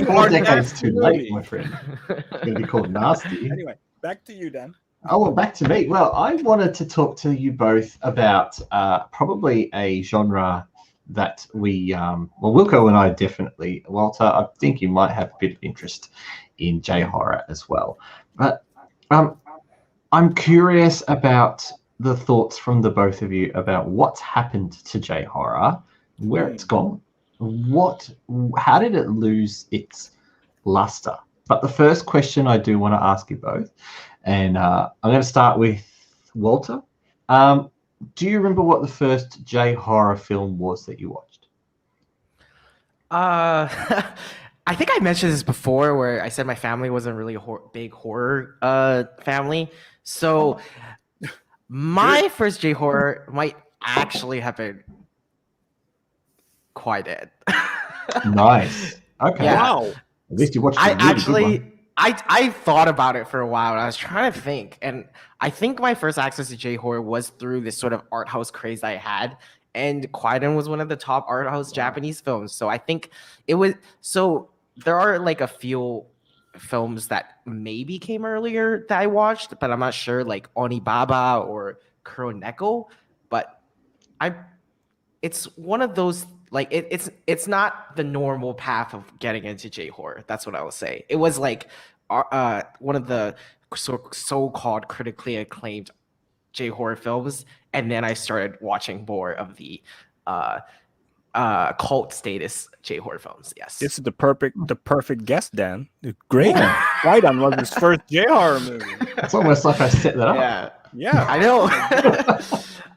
4 decades too late, my friend. It's going to be called Nasty. Anyway, back to you, Dan. Oh, well, back to me. Well, I wanted to talk to you both about probably a genre that we, well, Wilco and I definitely, Walter, I think you might have a bit of interest in J-horror as well. But I'm curious about the thoughts from the both of you about what's happened to J-horror, where it's gone. How did it lose its luster? But the first question I do want to ask you both, and I'm going to start with Walter. Do you remember what the first J-horror film was that you watched? I think I mentioned this before, where I said my family wasn't really a big horror family. So my first J-horror might actually have been Kwaidan. Nice. Okay. Yeah. Wow. At least you watched a really good one. I thought about it for a while, and I was trying to think, and I think my first access to J-horror was through this sort of art house craze I had, and Kwaidan was one of the top art house Japanese films. So I think it was. So there are like a few films that maybe came earlier that I watched, but I'm not sure, like Onibaba or Kuroneko. But it's one of those. Like it's not the normal path of getting into J-horror. That's what I will say. It was like one of the so-called critically acclaimed J-horror films, and then I started watching more of the cult status J-horror films. Yes, this is the perfect guest, Dan. Great. Kwaidan was his first J-horror movie. It's almost like I set that up. Yeah, I know.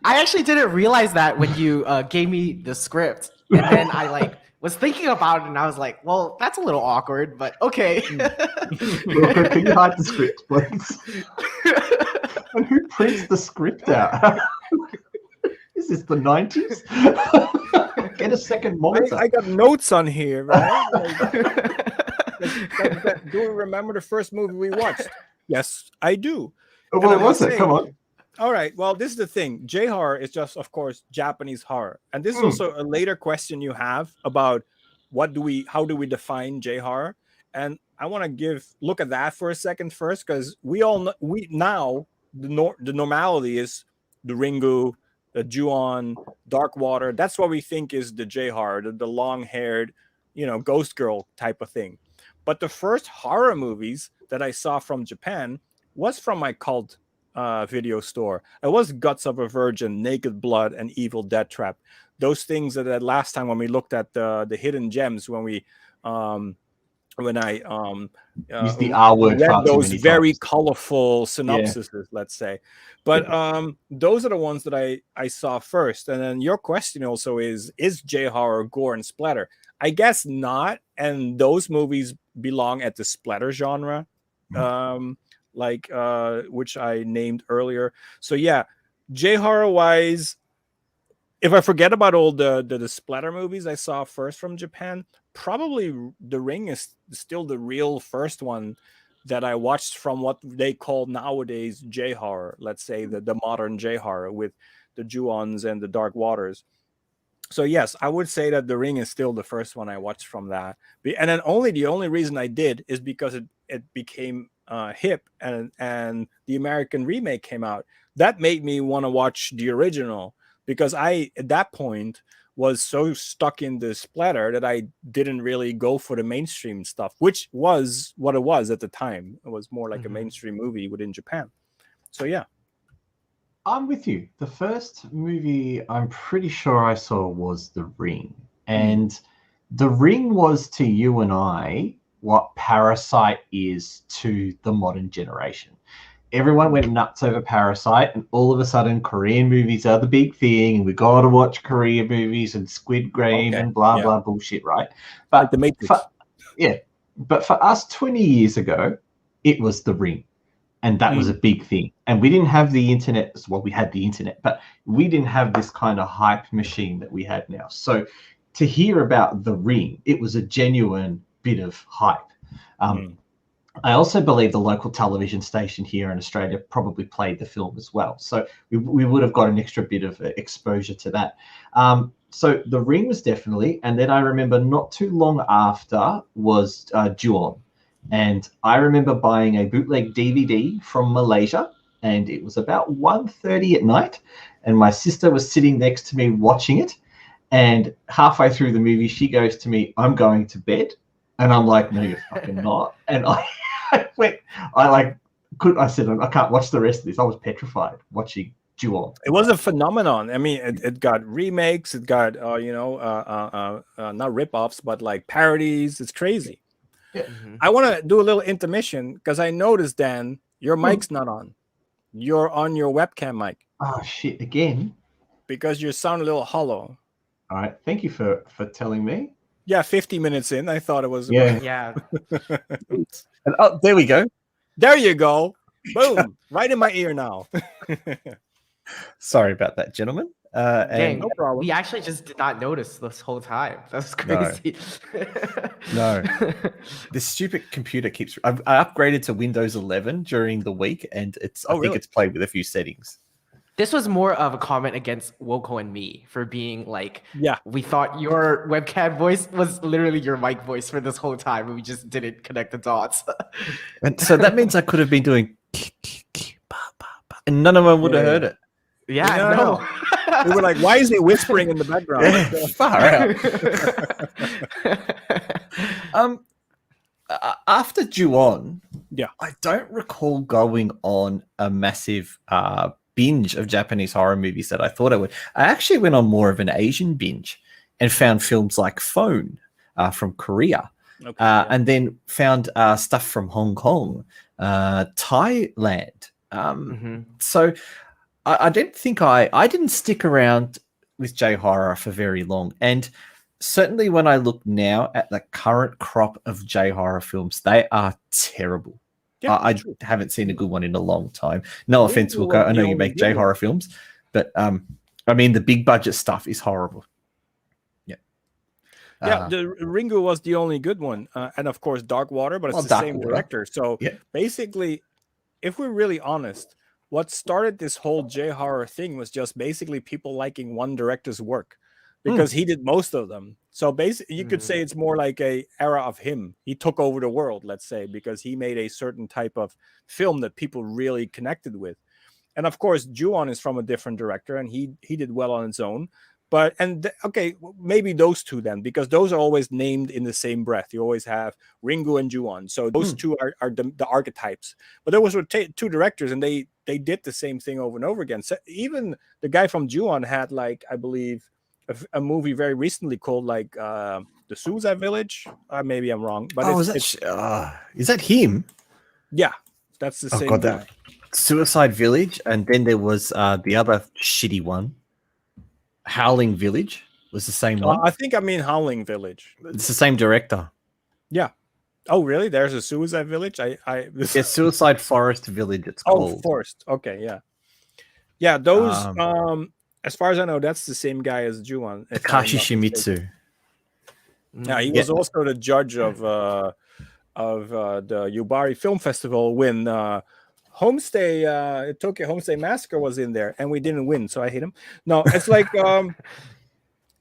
I actually didn't realize that when you gave me the script. And then I was thinking about it, and I was like, "Well, that's a little awkward, but okay." Can you hide the script, please? And who prints the script out? Is this the 90s? Get a second monitor. I got notes on here, right? Do we remember the first movie we watched? Yes, I do. Oh, well, what was it? Come on. All right. Well, this is the thing. J-horror is just, of course, Japanese horror. And this is also a later question you have about how do we define J-horror? And I want to look at that for a second first, because now the normality is the Ringu, the Ju-on, Dark Water. That's what we think is the J-horror, the long-haired, ghost girl type of thing. But the first horror movies that I saw from Japan was from my cult video store. It was Guts of a Virgin, Naked Blood, and Evil Death Trap. Those things that last time when we looked at the hidden gems, when I use the R word, read those very colorful synopsises, let's say. But those are the ones that I saw first. And then your question also is J-horror gore and splatter? I guess not. And those movies belong at the splatter genre. Which I named earlier. So yeah, J-horror wise, if I forget about all the splatter movies I saw first from Japan, probably The Ring is still the real first one that I watched from what they call nowadays J-horror. Let's say the modern J-horror with the Ju-ons and the Dark Waters. So yes, I would say that The Ring is still the first one I watched from that. And then the only reason I did is because it became hip and the American remake came out. That made me want to watch the original, because I at that point was so stuck in the splatter that I didn't really go for the mainstream stuff, which was what it was at the time. It was more like a mainstream movie within Japan. So yeah, I'm with you. The first movie I'm pretty sure I saw was The Ring, and The Ring was to you and I what Parasite is to the modern generation. Everyone went nuts over Parasite, and all of a sudden Korean movies are the big thing, and we got to watch Korean movies and Squid Game and blah blah bullshit, right? But like the Matrix. But for us 20 years ago, it was The Ring, and that was a big thing. And we didn't have the internet. Well, we had the internet, but we didn't have this kind of hype machine that we had now. So to hear about The Ring, it was a genuine bit of hype. I also believe the local television station here in Australia probably played the film as well. So we would have got an extra bit of exposure to that. So The Ring was definitely, and then I remember not too long after was Ju-on. And I remember buying a bootleg DVD from Malaysia, and it was about 1:30 at night, and my sister was sitting next to me watching it. And halfway through the movie, she goes to me, "I'm going to bed," and I'm like, "No, you're fucking not." And I said, "I can't watch the rest of this." I was petrified watching Ju-on. It was a phenomenon. I mean, it got remakes, it got not rip-offs, but like parodies. It's crazy. Yeah. I want to do a little intermission because I noticed, Dan, your mic's not on. You're on your webcam mic. Oh shit! Again. Because you sound a little hollow. All right. Thank you for telling me. Yeah, 50 minutes in, I thought it was. Yeah. And, oh, there we go. There you go. Boom. Right in my ear now. Sorry about that, gentlemen. Dang, no problem. We actually just did not notice this whole time. That's crazy. No. This stupid computer keeps... I upgraded to Windows 11 during the week, and I think it's played with a few settings. This was more of a comment against Wilco and me for being like, yeah, we thought your webcam voice was literally your mic voice for this whole time, and we just didn't connect the dots. And so that means I could have been doing... and none of them would have heard it. Yeah, I know. We were like, why is he whispering in the background? Yeah, far out. After Ju-on, I don't recall going on a massive binge of Japanese horror movies that I thought I would. I actually went on more of an Asian binge and found films like Phone from Korea. And then found stuff from Hong Kong, Thailand. So I didn't think I didn't stick around with J-horror for very long. And certainly when I look now at the current crop of J-horror films, they are terrible. Yeah, I haven't seen a good one in a long time. No offense, Wilco. I know you make J-horror films, but I mean, the big budget stuff is horrible. Yeah. Yeah, the Ringu was the only good one. And of course, Dark Water, but it's the same director. So basically, if we're really honest, what started this whole J-horror thing was just basically people liking one director's work because he did most of them. So basically, you could say it's more like a era of him. He took over the world, let's say, because he made a certain type of film that people really connected with. And of course, Ju-on is from a different director, and he did well on his own. But okay, maybe those two then, because those are always named in the same breath. You always have Ringu and Ju-on, so those two are the archetypes. But there was two directors, and they did the same thing over and over again. So even the guy from Ju-on had, like, I believe, a movie very recently called like The Suicide Village. Maybe I'm wrong, but is that him? Yeah, that's the same guy. That Suicide Village, and then there was the other shitty one. Howling Village was the same one. I think I mean Howling Village. It's the same director. Yeah. Oh, really? There's a Suicide Village? Yeah, Suicide Forest Village. It's called. Oh, Forest. Okay, yeah. Yeah, those. As far as I know, that's the same guy as Ju-on. Takashi Shimizu. Yeah, he was also the judge of the Yubari Film Festival when Homestay Tokyo Homestay Massacre was in there, and we didn't win, so I hate him. No, it's like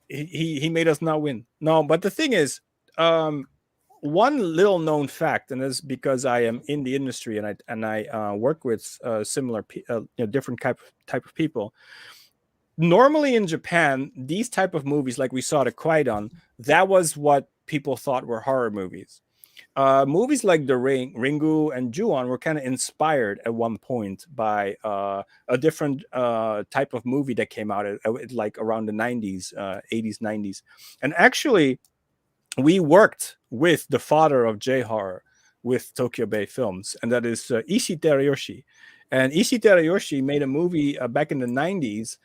he made us not win. No, but the thing is, one little known fact, and this is because I am in the industry and I work with similar different type of people. Normally in Japan, these type of movies, like we saw the Kwaidan, that was what people thought were horror movies. Movies like The Ring, Ringu, and Ju-on were kind of inspired at one point by a different type of movie that came out at like around the 90s, 80s, 90s. And actually, we worked with the father of J-horror with Tokyo Bay Films, and that is Ishii Terayoshi. And Ishii Terayoshi made a movie back in the 90s,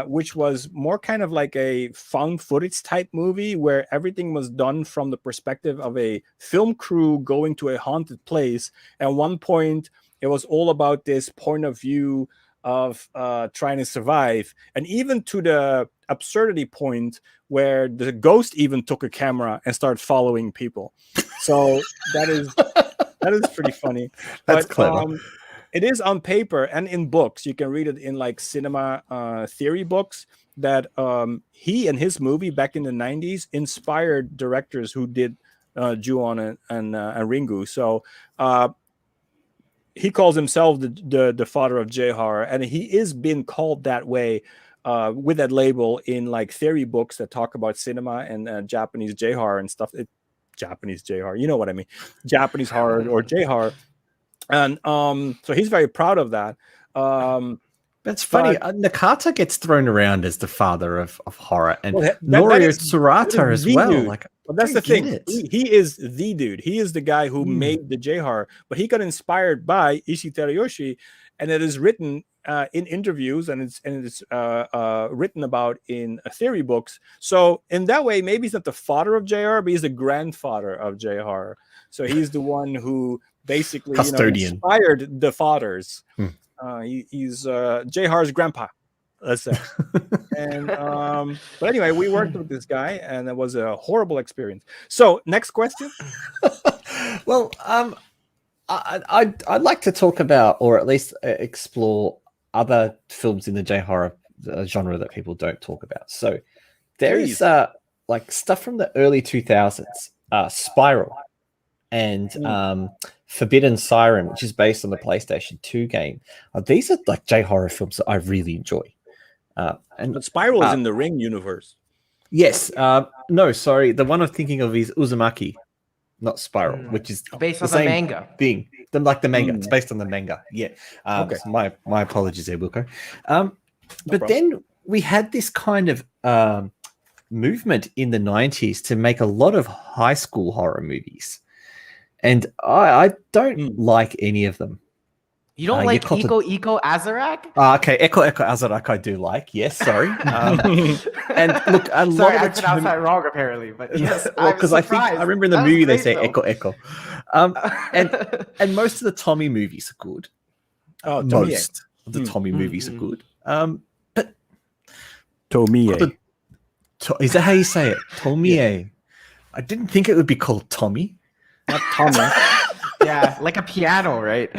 which was more kind of like a found footage type movie where everything was done from the perspective of a film crew going to a haunted place. At one point, it was all about this point of view of trying to survive, and even to the absurdity point where the ghost even took a camera and started following people. So that is pretty funny. That's clever. It is on paper and in books. You can read it in like cinema theory books that he and his movie back in the 90s inspired directors who did Ju-on and Ringu. So he calls himself the father of J-horror, and he is being called that way with that label in like theory books that talk about cinema and Japanese J-horror and stuff. Japanese J-horror, you know what I mean? Japanese horror or J-horror. And so he's very proud of that. That's funny. Nakata gets thrown around as the father of horror, and Norio Tsurata as well. Dude. Like, well, that's the thing. He is the dude. He is the guy who made the J-horror, but he got inspired by Ishii Terayoshi, and it is written in interviews, and it's written about in theory books. So in that way, maybe he's not the father of J-horror, but he's the grandfather of J-horror. So he's the one who basically inspired the fathers. He's J-horror's grandpa, let's say. And but anyway, we worked with this guy, and it was a horrible experience. So next question. Well, I'd like to talk about, or at least explore, other films in the J-horror genre that people don't talk about. So there is like stuff from the early 2000s, Spiral, and Forbidden Siren, which is based on the PlayStation 2 game. These are like J-horror films that I really enjoy. But Spiral is in the Ring universe. Yes. No, sorry. The one I'm thinking of is Uzumaki, not Spiral, which is based on the manga thing. Like the manga. It's based on the manga. Yeah. Okay. So my apologies there, Wilco. But then we had this kind of movement in the 90s to make a lot of high school horror movies. And I don't like any of them. You don't like Eco Azarak? Okay, Echo Azarak I do like. Yes, sorry. And look, a lot of I pronounced that wrong apparently, but yes, because I remember in the movie they say Echo. And most of the Tommy movies are good. Most of the Tommy movies are good. But Tomie. Is that how you say it? Tomie. Yeah. I didn't think it would be called Tommy. Not Tommy. Yeah, like a piano, right?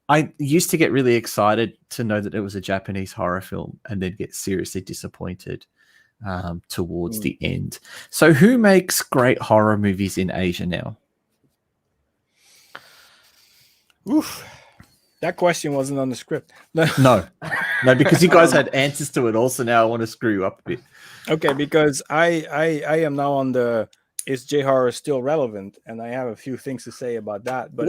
I used to get really excited to know that it was a Japanese horror film, and then get seriously disappointed towards the end. So who makes great horror movies in Asia now? Oof. That question wasn't on the script. No, because you guys had answers to it also. Now I want to screw you up a bit. Okay, because I am now on the is J-horror still relevant, and I have a few things to say about that. But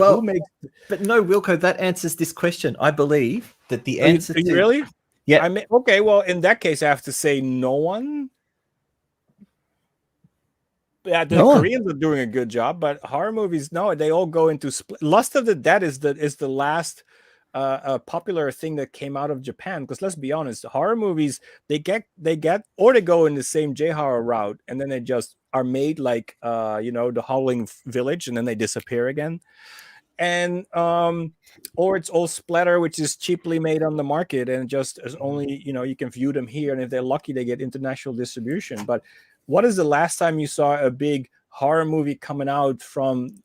but no, Wilco, that answers this question. I believe that the answer. Really? Yeah. Okay. Well, in that case, I have to say no one. Yeah, the Koreans are doing a good job, but horror movies, no, they all go into Lust of the Dead is the last a popular thing that came out of Japan, because let's be honest, horror movies they go in the same J-horror route, and then they just are made like the Howling Village, and then they disappear again, and or it's all splatter, which is cheaply made on the market, and just as only you can view them here, and if they're lucky they get international distribution. But what is the last time you saw a big horror movie coming out from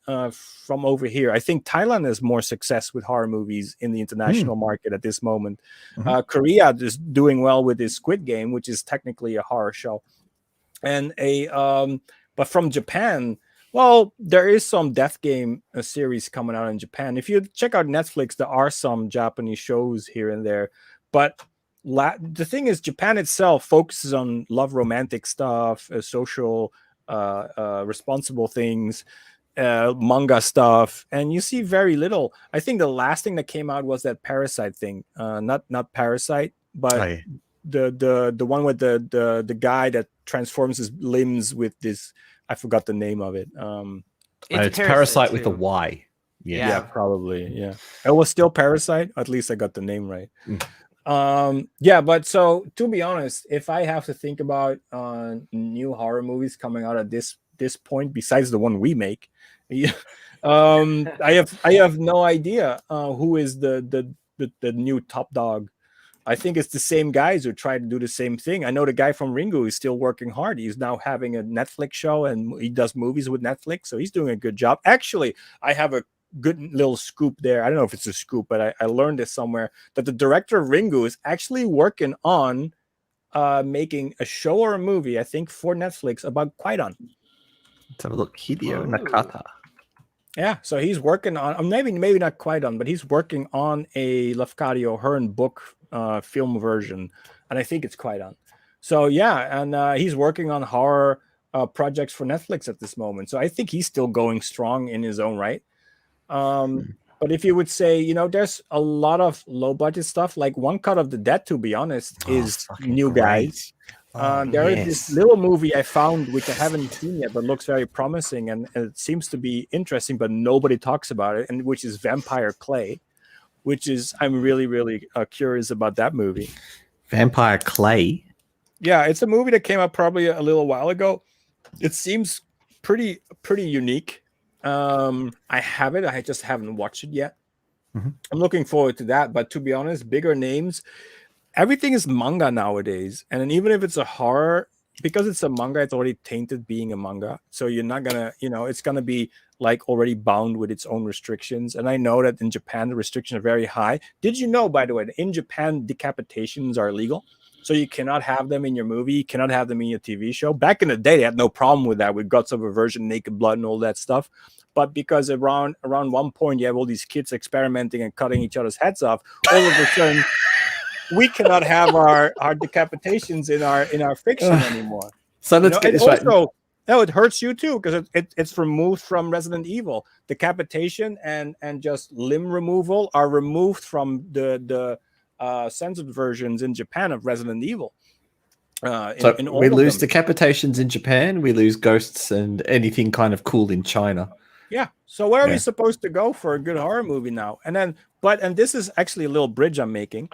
over here? I think Thailand has more success with horror movies in the international market at this moment. Korea is doing well with this Squid Game, which is technically a horror show, and but from Japan, well, there is some Death Game series coming out in Japan. If you check out Netflix, there are some Japanese shows here and there, but the thing is, Japan itself focuses on love, romantic stuff, social, responsible things, manga stuff, and you see very little. I think the last thing that came out was that Parasite thing, not Parasite, but the one with the guy that transforms his limbs with this. I forgot the name of it. It's Parasite with a Y. Yeah, probably. Yeah, it was still Parasite. At least I got the name right. But so to be honest, if I have to think about new horror movies coming out at this point, besides the one we make, I have no idea who is the new top dog. I think it's the same guys who try to do the same thing. I know the guy from Ringu is still working hard. He's now having a Netflix show, and he does movies with Netflix, so he's doing a good job. Actually, I have a good little scoop there. I don't know if it's a scoop, but I learned this somewhere, that the director of Ringu is actually working on making a show or a movie, I think, for Netflix about Kwaidan. Let's have a look. Hideo Nakata. Yeah, so he's working on maybe not Kwaidan, but he's working on a Lafcadio Hearn book film version, and I think it's Kwaidan. So yeah, and he's working on horror projects for Netflix at this moment. So I think he's still going strong in his own right. But if you would say, there's a lot of low budget stuff, like One Cut of the Dead, to be honest, is new guys. There is this little movie I found, which I haven't seen yet, but looks very promising, and it seems to be interesting, but nobody talks about it, and which is Vampire Clay, which is, I'm really, really curious about that movie. Vampire Clay? Yeah, it's a movie that came out probably a little while ago. It seems pretty unique. I have it. I just haven't watched it yet. I'm looking forward to that. But to be honest, bigger names, everything is manga nowadays. And then even if it's a horror, because it's a manga, it's already tainted being a manga. So you're not gonna, it's gonna be like already bound with its own restrictions. And I know that in Japan the restrictions are very high. Did you know, by the way, that in Japan decapitations are illegal? So you cannot have them in your movie, you cannot have them in your TV show. Back in the day, they had no problem with that, with guts of aversion, naked blood, and all that stuff. But because around one point you have all these kids experimenting and cutting each other's heads off, all of a sudden we cannot have our decapitations in our fiction anymore. So let's get this right. No, it hurts you too, because it's removed from Resident Evil. Decapitation and just limb removal are removed from the censored versions in Japan of Resident Evil. So we lose decapitations in Japan, we lose ghosts and anything kind of cool in China. Yeah. So where are we supposed to go for a good horror movie now? And this is actually a little bridge I'm making.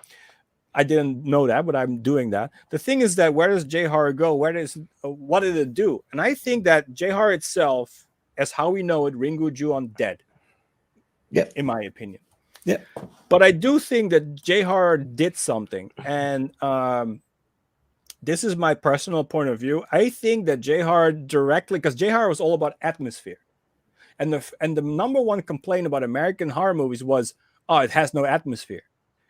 I didn't know that, but I'm doing that. The thing is that where does J-horror go? What did it do? And I think that J-horror itself, as how we know it, Ringu Ju-on dead. Yeah. In my opinion. Yeah. But I do think that J-horror did something. And this is my personal point of view. I think that J-horror directly, because J-horror was all about atmosphere. And the number one complaint about American horror movies was, it has no atmosphere.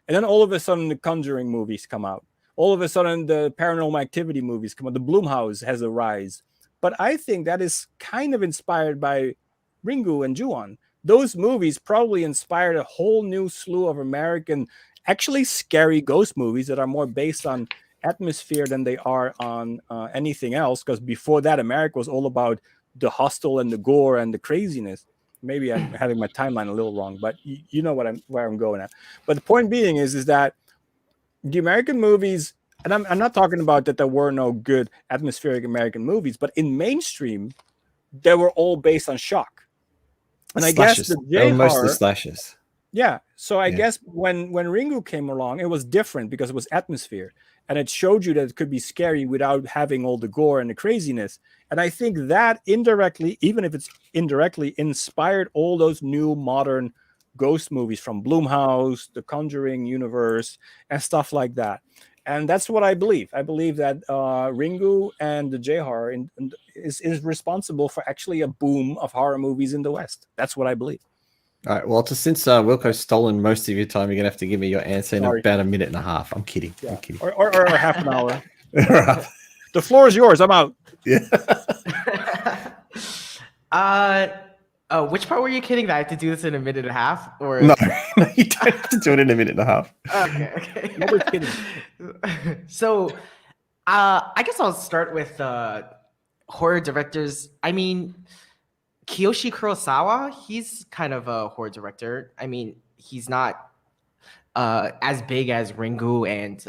And then all of a sudden the Conjuring movies come out. All of a sudden the Paranormal Activity movies come out. The Blumhouse has a rise. But I think that is kind of inspired by Ringu and Ju-on. Those movies probably inspired a whole new slew of American, actually scary ghost movies that are more based on atmosphere than they are on anything else. Because before that, America was all about the hustle and the gore and the craziness. Maybe I'm having my timeline a little wrong, but you know where I'm going at. But the point being is that the American movies, and I'm not talking about that there were no good atmospheric American movies, but in mainstream, they were all based on shock. And slashes. I guess the J-horror, mostly slashes. Yeah. So I guess when Ringu came along, it was different because it was atmosphere. And it showed you that it could be scary without having all the gore and the craziness. And I think that indirectly, even if it's indirectly, inspired all those new modern ghost movies from Blumhouse, the Conjuring universe, and stuff like that. And that's what I believe. I believe that Ringu and the J-horror is responsible for actually a boom of horror movies in the West. That's what I believe. All right. Well, since Wilco's stolen most of your time, you're gonna have to give me your answer in about a minute and a half. I'm kidding. Yeah. I'm kidding. Or half an hour. The floor is yours. I'm out. Yeah. Which part were you kidding that I have to do this in a minute and a half? Or No, you don't have to do it in a minute and a half. Okay. Nobody's kidding. So, I guess I'll start with horror directors. I mean, Kiyoshi Kurosawa, he's kind of a horror director. I mean, he's not as big as Ringu and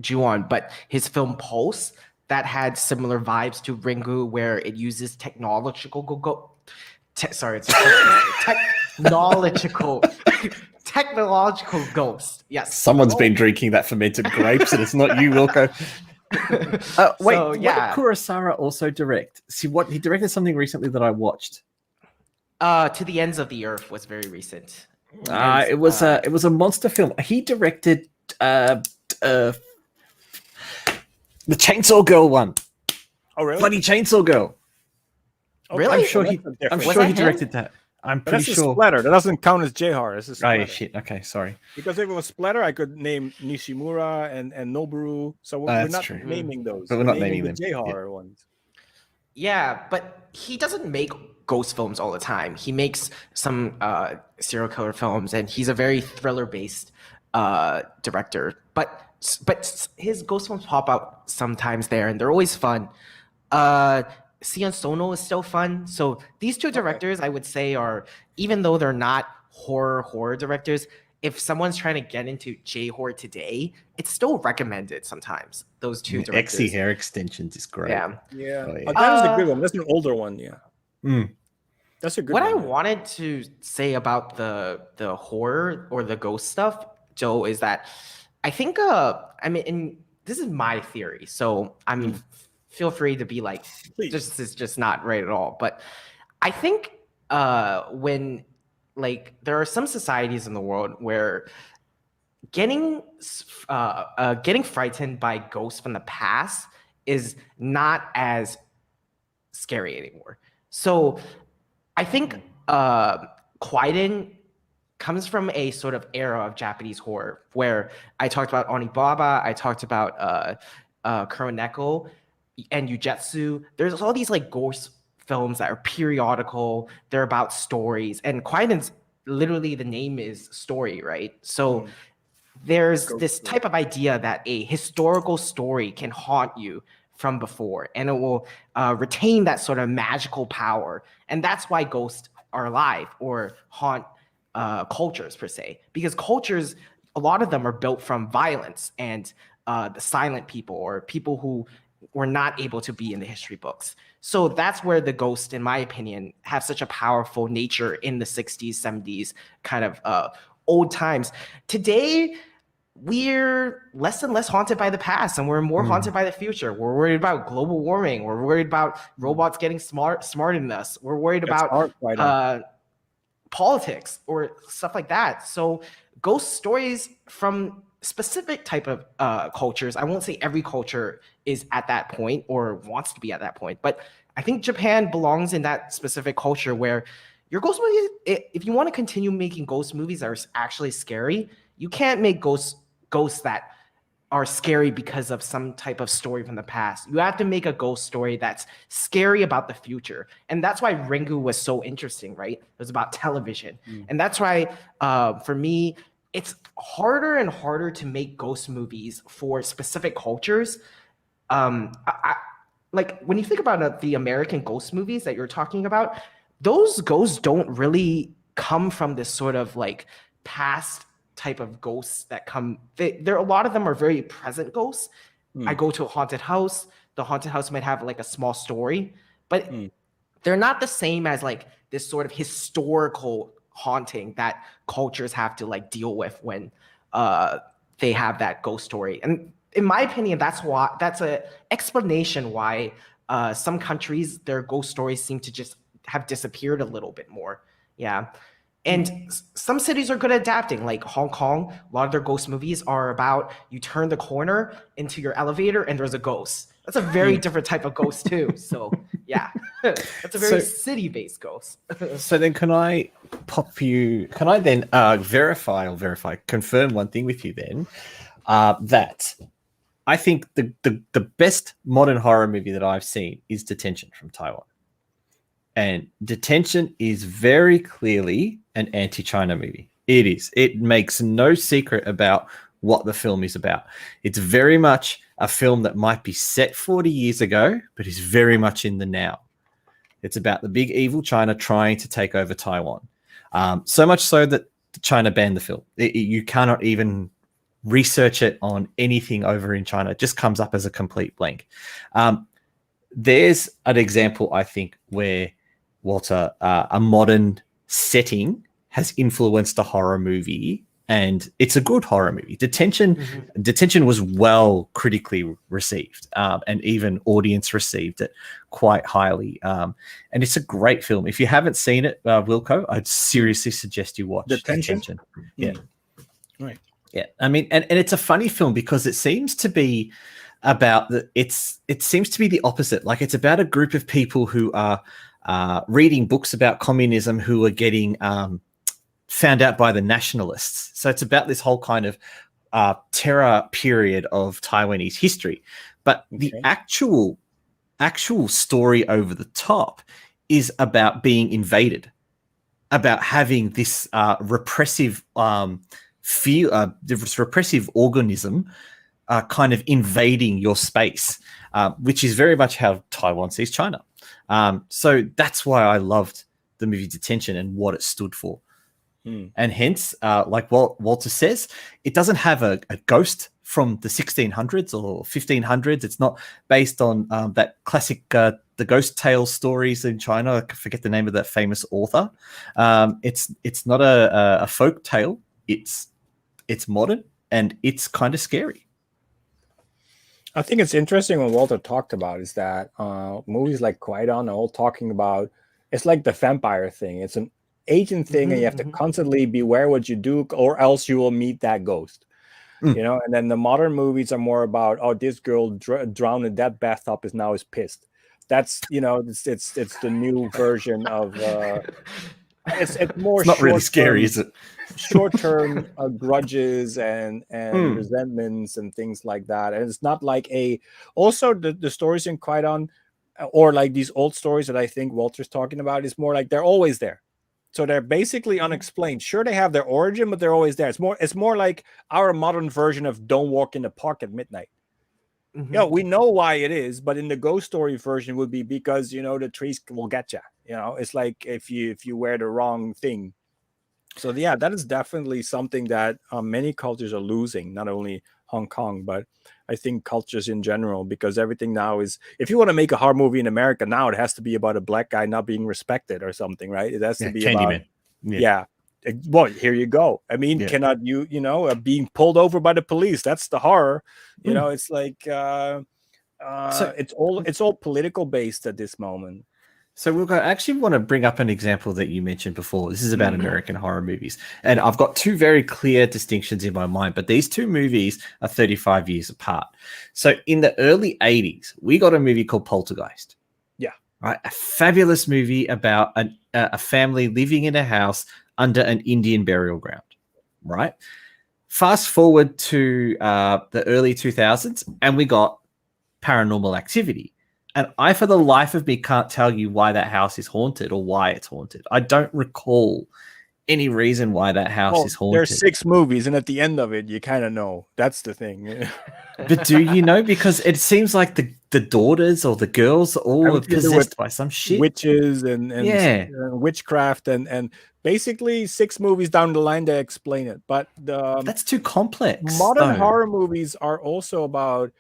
Ju-on, but his film Pulse, that had similar vibes to Ringu, where it uses technological ghost. Yes. Someone's been drinking that fermented grapes, and it's not you, Wilco. Wait, So, yeah. what did Kurosawa also direct? See, what he directed something recently that I watched. To the Ends of the Earth was very recent. It was a monster film. He directed the Chainsaw Girl one. Oh, really? Bloody Chainsaw Girl. Really? I'm sure he him? directed that. I'm But pretty that's sure. a splatter. That doesn't count as J-horror. It's a Oh splatter. yeah, shit. Okay, sorry. Because if it was splatter, I could name Nishimura and Noboru. So we're That's not true. naming those. But we're not naming naming the them. J-horror ones. Yeah, but he doesn't make ghost films all the time. He makes some serial killer films, and he's a very thriller-based director. But his ghost films pop out sometimes there, and they're always fun. Sion Sono is still fun. So these two directors, I would say, are, even though they're not horror directors, if someone's trying to get into J-horror today, it's still recommended sometimes. Those two directors. Exy hair extensions is great. Yeah. Yeah. Oh, yeah. That was a good one. That's an older one. Yeah. That's a good What one. I wanted to say about the horror or the ghost stuff, Joe, is that I think I mean, and this is my theory, so I mean, feel free to be like, this is just not right at all. But I think when, like, there are some societies in the world where getting frightened by ghosts from the past is not as scary anymore. So I think Kwaidan comes from a sort of era of Japanese horror where I talked about Onibaba, I talked about Kuroneko and Yujetsu. There's all these like ghost films that are periodical. They're about stories, and Kwaidan's literally, the name is story, right? So there's this type of idea that a historical story can haunt you from before, and it will retain that sort of magical power. And that's why ghosts are alive or haunt cultures per se, because cultures, a lot of them are built from violence and the silent people or people who were not able to be in the history books. So that's where the ghosts, in my opinion, have such a powerful nature in the 60s, 70s, kind of old times. Today, we're less and less haunted by the past, and we're more haunted by the future. We're worried about global warming. We're worried about robots getting smarter than us. We're worried about politics or stuff like that. So ghost stories from specific type of cultures, I won't say every culture is at that point or wants to be at that point, but I think Japan belongs in that specific culture where your ghost movie, if you want to continue making ghost movies that are actually scary, you can't make ghosts that are scary because of some type of story from the past. You have to make a ghost story that's scary about the future. And that's why Ringu was so interesting, right? It was about television. And that's why, for me, it's harder and harder to make ghost movies for specific cultures. Like, when you think about the American ghost movies that you're talking about, those ghosts don't really come from this sort of like past type of ghosts that come. There, a lot of them are very present ghosts. I go to a haunted house. The haunted house might have like a small story, but they're not the same as like this sort of historical haunting that cultures have to like deal with when they have that ghost story. And in my opinion, that's an explanation why some countries, their ghost stories seem to just have disappeared a little bit more. Yeah. And some cities are good at adapting, like Hong Kong. A lot of their ghost movies are about you turn the corner into your elevator and there's a ghost. That's a very different type of ghost too. So yeah, that's a very city-based ghost. So then can I then confirm one thing with you then, that I think the best modern horror movie that I've seen is Detention from Taiwan. And Detention is very clearly an anti-China movie. It is. It makes no secret about what the film is about. It's very much a film that might be set 40 years ago, but is very much in the now. It's about the big evil China trying to take over Taiwan. So much so that China banned the film. You cannot even research it on anything over in China. It just comes up as a complete blank. There's an example, I think, where a modern setting has influenced a horror movie, and it's a good horror movie. Detention was well critically received, and even audience received it quite highly. And it's a great film. If you haven't seen it, Wilco, I'd seriously suggest you watch Detention. Yeah. Right. Yeah. I mean, and it's a funny film because it seems to be about it seems to be the opposite. Like, it's about a group of people who are reading books about communism who are getting found out by the nationalists. So it's about this whole kind of terror period of Taiwanese history. But the actual story over the top is about being invaded, about having this repressive this repressive organism kind of invading your space, which is very much how Taiwan sees China. So that's why I loved the movie Detention and what it stood for. And hence, like Walter says, it doesn't have a ghost from the 1600s or 1500s. It's not based on that classic the ghost tale stories in China. I forget the name of that famous author. It's not a folk tale. It's modern and it's kind of scary. I think it's interesting what Walter talked about is that movies like Kwaidan are all talking about, it's like the vampire thing. It's an agent thing, and you have to constantly beware what you do, or else you will meet that ghost. You know, and then the modern movies are more about, oh, this girl drowned in that bathtub is pissed. That's, you know, it's the new version of it's more. It's not really scary, is it? Short-term grudges and resentments and things like that, and it's not like also the stories in Kwaidan, or like these old stories that I think Walter's talking about, is more like they're always there. So they're basically unexplained. Sure, they have their origin, but they're always there. It's more like our modern version of Don't Walk in the Park at Midnight. You know, we know why it is, but in the ghost story version would be because, you know, the trees will get you. You know, it's like if you wear the wrong thing. So yeah, that is definitely something that many cultures are losing, not only Hong Kong, but I think cultures in general, because everything now is, if you want to make a horror movie in America now, it has to be about a black guy not being respected or something, right? It has to be about, well, here you go. I mean, cannot you know, being pulled over by the police, that's the horror. You know, it's like it's all political based at this moment. So Wilco, I actually want to bring up an example that you mentioned before. This is about American horror movies. And I've got two very clear distinctions in my mind, but these two movies are 35 years apart. So in the early 80s, we got a movie called Poltergeist. Yeah. Right? A fabulous movie about a family living in a house under an Indian burial ground. Right? Fast forward to the early 2000s, and we got Paranormal Activity. And I, for the life of me, can't tell you why that house is haunted or why it's haunted. I don't recall any reason why that house is haunted. There's 6 movies, and at the end of it, you kind of know. That's the thing. But do you know? Because it seems like the daughters or the girls all are possessed by some shit. Witches and witchcraft and basically 6 movies down the line, they explain it. But that's too complex. Modern horror movies are also about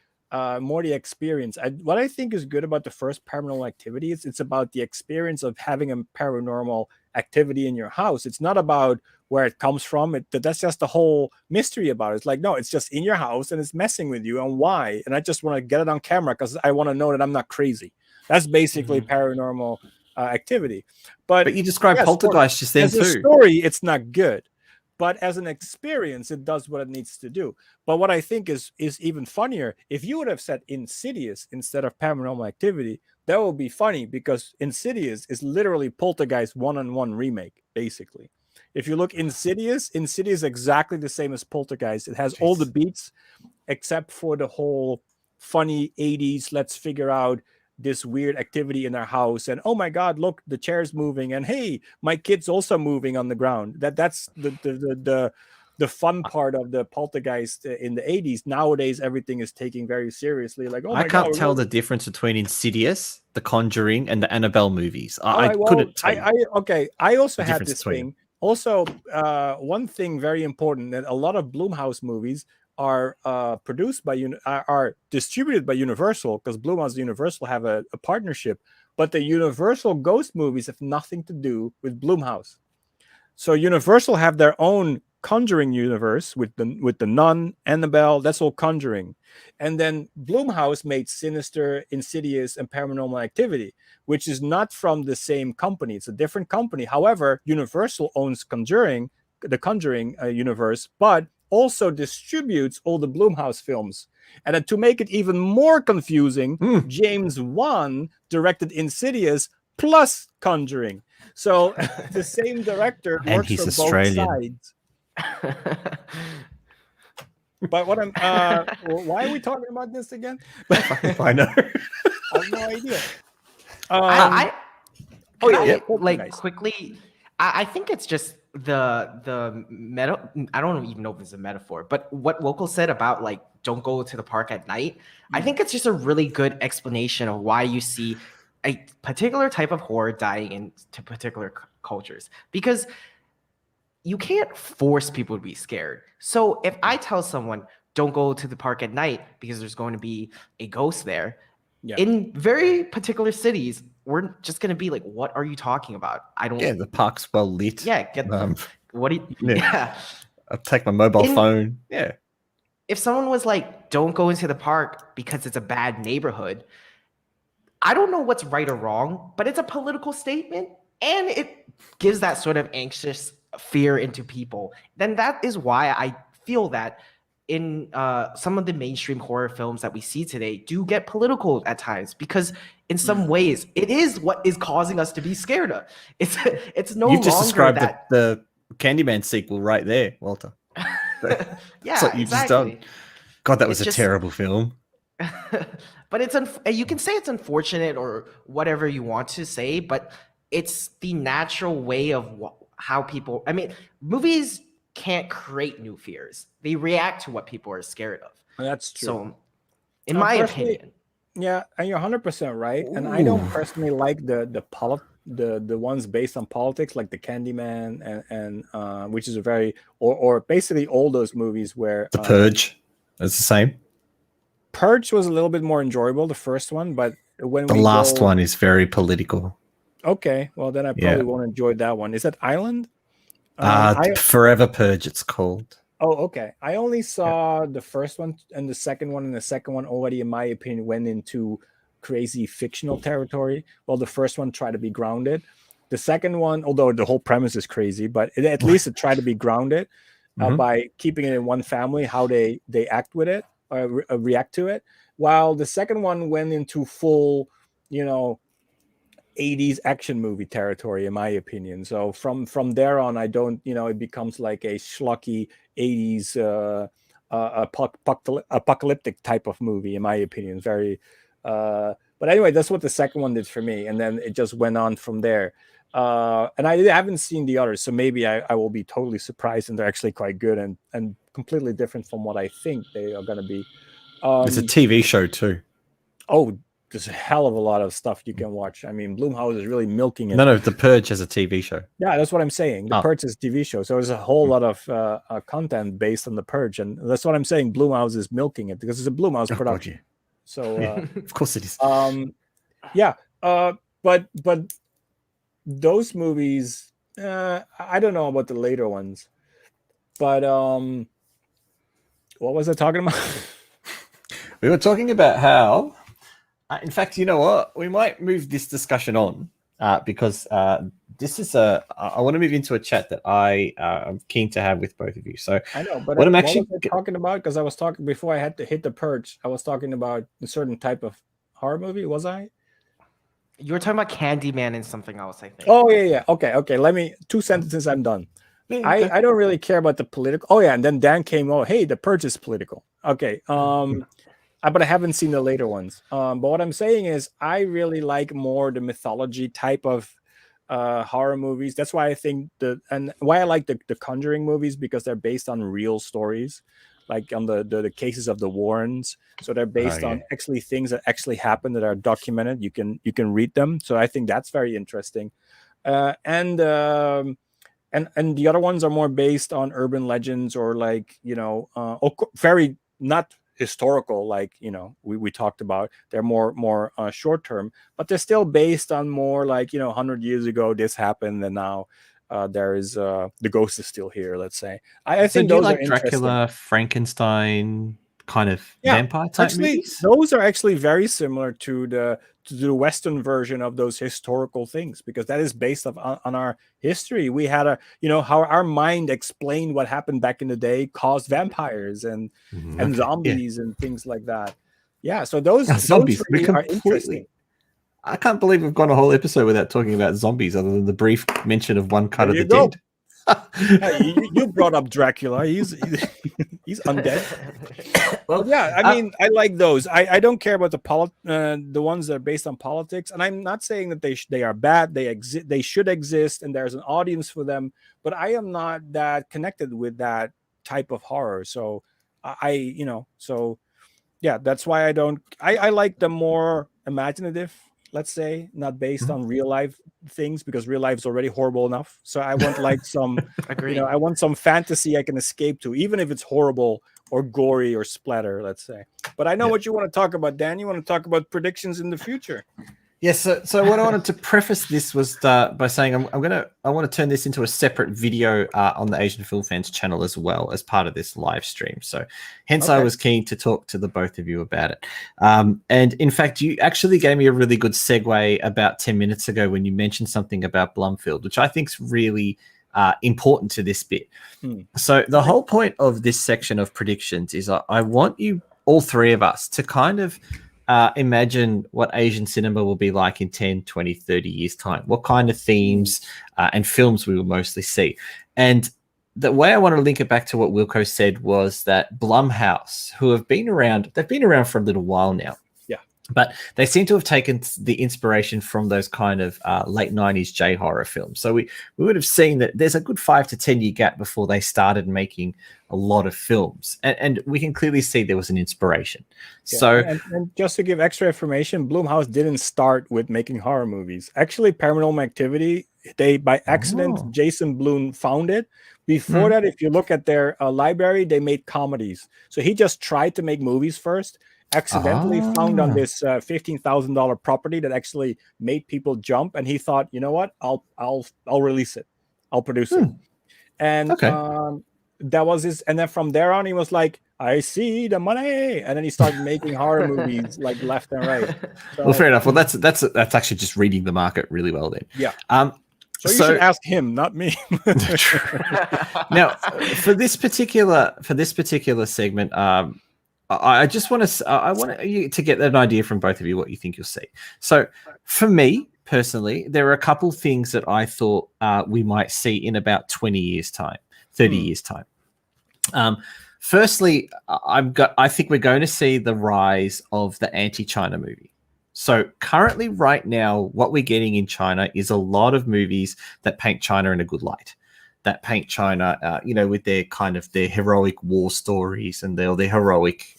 more the experience. What I think is good about the first Paranormal Activity is it's about the experience of having a paranormal activity in your house. It's not about where it comes from. That's just the whole mystery about it. It's like, no, it's just in your house and it's messing with you, and why? And I just want to get it on camera because I want to know that I'm not crazy. That's basically Paranormal Activity. But you described Poltergeist just then too. As a story, it's not good. But as an experience, it does what it needs to do. But what I think is even funnier, if you would have said Insidious instead of Paranormal Activity, that would be funny, because Insidious is literally Poltergeist 1-on-1 remake, basically. If you look Insidious is exactly the same as Poltergeist. It has all the beats except for the whole funny 80s, let's figure out this weird activity in our house, and oh my god, look, the chair's moving, and hey, my kid's also moving on the ground. That's the fun part of the Poltergeist in the 80s. Nowadays everything is taken very seriously, like, oh my I can't tell the difference between Insidious, The Conjuring, and the Annabelle movies. I couldn't tell you. I also had this thing. Also, one thing very important, that a lot of Blumhouse movies are produced by are distributed by Universal, because Blumhouse and Universal have a partnership, but the Universal ghost movies have nothing to do with Blumhouse. So Universal have their own Conjuring universe with the Nun, Annabelle, that's all Conjuring. And then Blumhouse made Sinister, Insidious, and Paranormal Activity, which is not from the same company. It's a different company. However, Universal owns the Conjuring universe, but also distributes all the Blumhouse films. And to make it even more confusing, James Wan directed Insidious plus Conjuring. So the same director works for both sides. But what why are we talking about this again? I know. I have no idea. Quickly? I think it's just the meta. I don't even know if it's a metaphor, but what Wilco said about like don't go to the park at night. I think it's just a really good explanation of why you see a particular type of horror dying into particular cultures, because you can't force people to be scared. So if I tell someone don't go to the park at night because there's going to be a ghost there, in very particular cities, we're just going to be like, what are you talking about? I don't. Yeah, the park's well lit. Yeah, what do you? Yeah. I'll take my mobile phone. Yeah. If someone was like, don't go into the park because it's a bad neighborhood, I don't know what's right or wrong, but it's a political statement and it gives that sort of anxious fear into people. Then that is why I feel that in some of the mainstream horror films that we see today do get political at times, because in some ways it is what is causing us to be scared of. It's no You've just longer described that the Candyman sequel right there, Walter. Yeah, what you've just done. God, that was a terrible film. But you can say it's unfortunate or whatever you want to say, but it's the natural way of how people. I mean, movies can't create new fears; they react to what people are scared of. That's true. So, in my opinion, yeah, and you're 100% right. And I don't personally like the ones based on politics, like the Candyman and which is a very or basically all those movies where The Purge. It's the same. Purge was a little bit more enjoyable, the first one, but when the last one is very political. Okay, well then I probably won't enjoy that one. Is that Island? Forever Purge, it's called. Oh, okay. I only saw the first one and the second one, and the second one already, in my opinion, went into crazy fictional territory. Well, the first one tried to be grounded. The second one, although the whole premise is crazy, but at least it tried to be grounded by keeping it in one family, how they act with it, or react to it. While the second one went into full, 80s action movie territory, in my opinion. So from there on, I don't, it becomes like a schlocky 80s apocalyptic type of movie, in my opinion. Very, but anyway, that's what the second one did for me, and then it just went on from there. And I haven't seen the others, so maybe I will be totally surprised, and they're actually quite good and completely different from what I think they are going to be. It's a TV show too. Oh, there's a hell of a lot of stuff you can watch. I mean, Blumhouse is really milking it. No, The Purge has a TV show. Yeah, that's what I'm saying. The Purge is a TV show. So there's a whole lot of content based on The Purge. And that's what I'm saying. Blumhouse is milking it because it's a Blumhouse production. So of course it is. But those movies, I don't know about the later ones. But what was I talking about? We were talking about how... in fact, you know what? We might move this discussion on because this is I want to move into a chat that I am keen to have with both of you. So I know, but what was I talking about? Because I was talking before I had to hit the Purge. I was talking about a certain type of horror movie. Was I? You were talking about Candyman and something else, I think. Oh yeah. Okay. Let me 2 sentences. I'm done. I don't really care about the political. Oh yeah, and then Dan came. Oh hey, the Purge is political. Okay. But I haven't seen the later ones. But what I'm saying is I really like more the mythology type of horror movies. That's why I think why I like the Conjuring movies, because they're based on real stories, like on the cases of the Warrens. So they're based on actually things that actually happened that are documented. You can read them. So I think that's very interesting. And the other ones are more based on urban legends or like, very not historical, like we talked about. They're more short term, but they're still based on more like 100 years ago this happened, and now there is the ghost is still here, let's say. I think those like are Dracula, Frankenstein kind of vampire type movies. Those are actually very similar to the Western version of those historical things, because that is based on our history. We had how our mind explained what happened back in the day, caused vampires and zombies and things like that. Yeah, so those zombies really are interesting. I can't believe we've gone a whole episode without talking about zombies, other than the brief mention of one cut of the dead. You brought up Dracula. He's undead. Well, yeah. I mean, I like those. I don't care about the ones that are based on politics. And I'm not saying that they are bad. They should exist, and there's an audience for them. But I am not that connected with that type of horror. So yeah, that's why I don't. I like the more imaginative, let's say, not based on real life things, because real life is already horrible enough. So I want like some, I want some fantasy I can escape to, even if it's horrible or gory or splatter, let's say. But I know what you want to talk about, Dan. You want to talk about predictions in the future. Yes. So what I wanted to preface this was by saying I want to turn this into a separate video on the Asian Film Fans channel as well as part of this live stream. So hence I was keen to talk to the both of you about it. And in fact, you actually gave me a really good segue about 10 minutes ago when you mentioned something about Blumfield, which I think is really important to this bit. So the whole point of this section of predictions is I want you, all three of us, to kind of imagine what Asian cinema will be like in 10, 20, 30 years' time. What kind of themes and films we will mostly see. And the way I want to link it back to what Wilco said was that Blumhouse, who have been around, they've been around for a little while now. Yeah. But they seem to have taken the inspiration from those kind of late 90s J-horror films. So we would have seen that there's a good 5 to 10 year gap before they started making a lot of films. And we can clearly see there was an inspiration. Yeah. So, and just to give extra information, Blumhouse didn't start with making horror movies. Actually, Paranormal Activity, they by accident, Jason Blum found it. Before that, if you look at their library, they made comedies. So he just tried to make movies first. Accidentally found on this $15,000 property that actually made people jump, and he thought, you know what, I'll release it, I'll produce it, and that was his. And then from there on, he was like, I see the money, and then he started making horror movies like left and right. So, well, fair enough. Well, that's actually just reading the market really well then. Yeah. So you should ask him, not me. Now, for this particular segment, I just want you to get an idea from both of you what you think you'll see. So for me personally, there are a couple things that I thought we might see in about 20 years time, 30 years time. Firstly, I think we're going to see the rise of the anti-China movie. So currently right now, what we're getting in China is a lot of movies that paint China in a good light, that paint China, with their kind of their heroic war stories and their heroic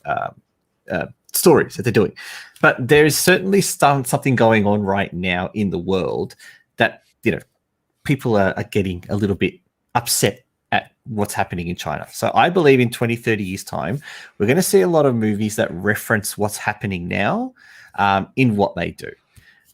stories that they're doing. But there is certainly something going on right now in the world that, people are getting a little bit upset at what's happening in China. So I believe in 20, 30 years' time, we're going to see a lot of movies that reference what's happening now in what they do.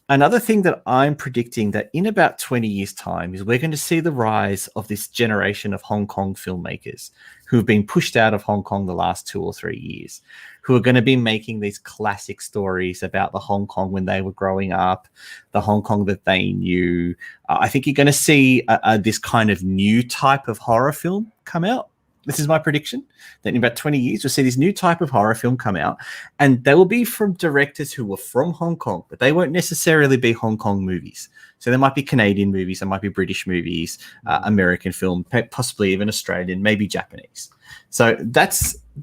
Another thing that I'm predicting that in about 20 years' time is we're going to see the rise of this generation of Hong Kong filmmakers who have been pushed out of Hong Kong the last 2 or 3 years, who are going to be making these classic stories about the Hong Kong when they were growing up, the Hong Kong that they knew. I think you're going to see this kind of new type of horror film come out. This is my prediction, that in about 20 years, we'll see this new type of horror film come out, and they will be from directors who were from Hong Kong, but they won't necessarily be Hong Kong movies. So there might be Canadian movies, there might be British movies, American film, possibly even Australian, maybe Japanese. So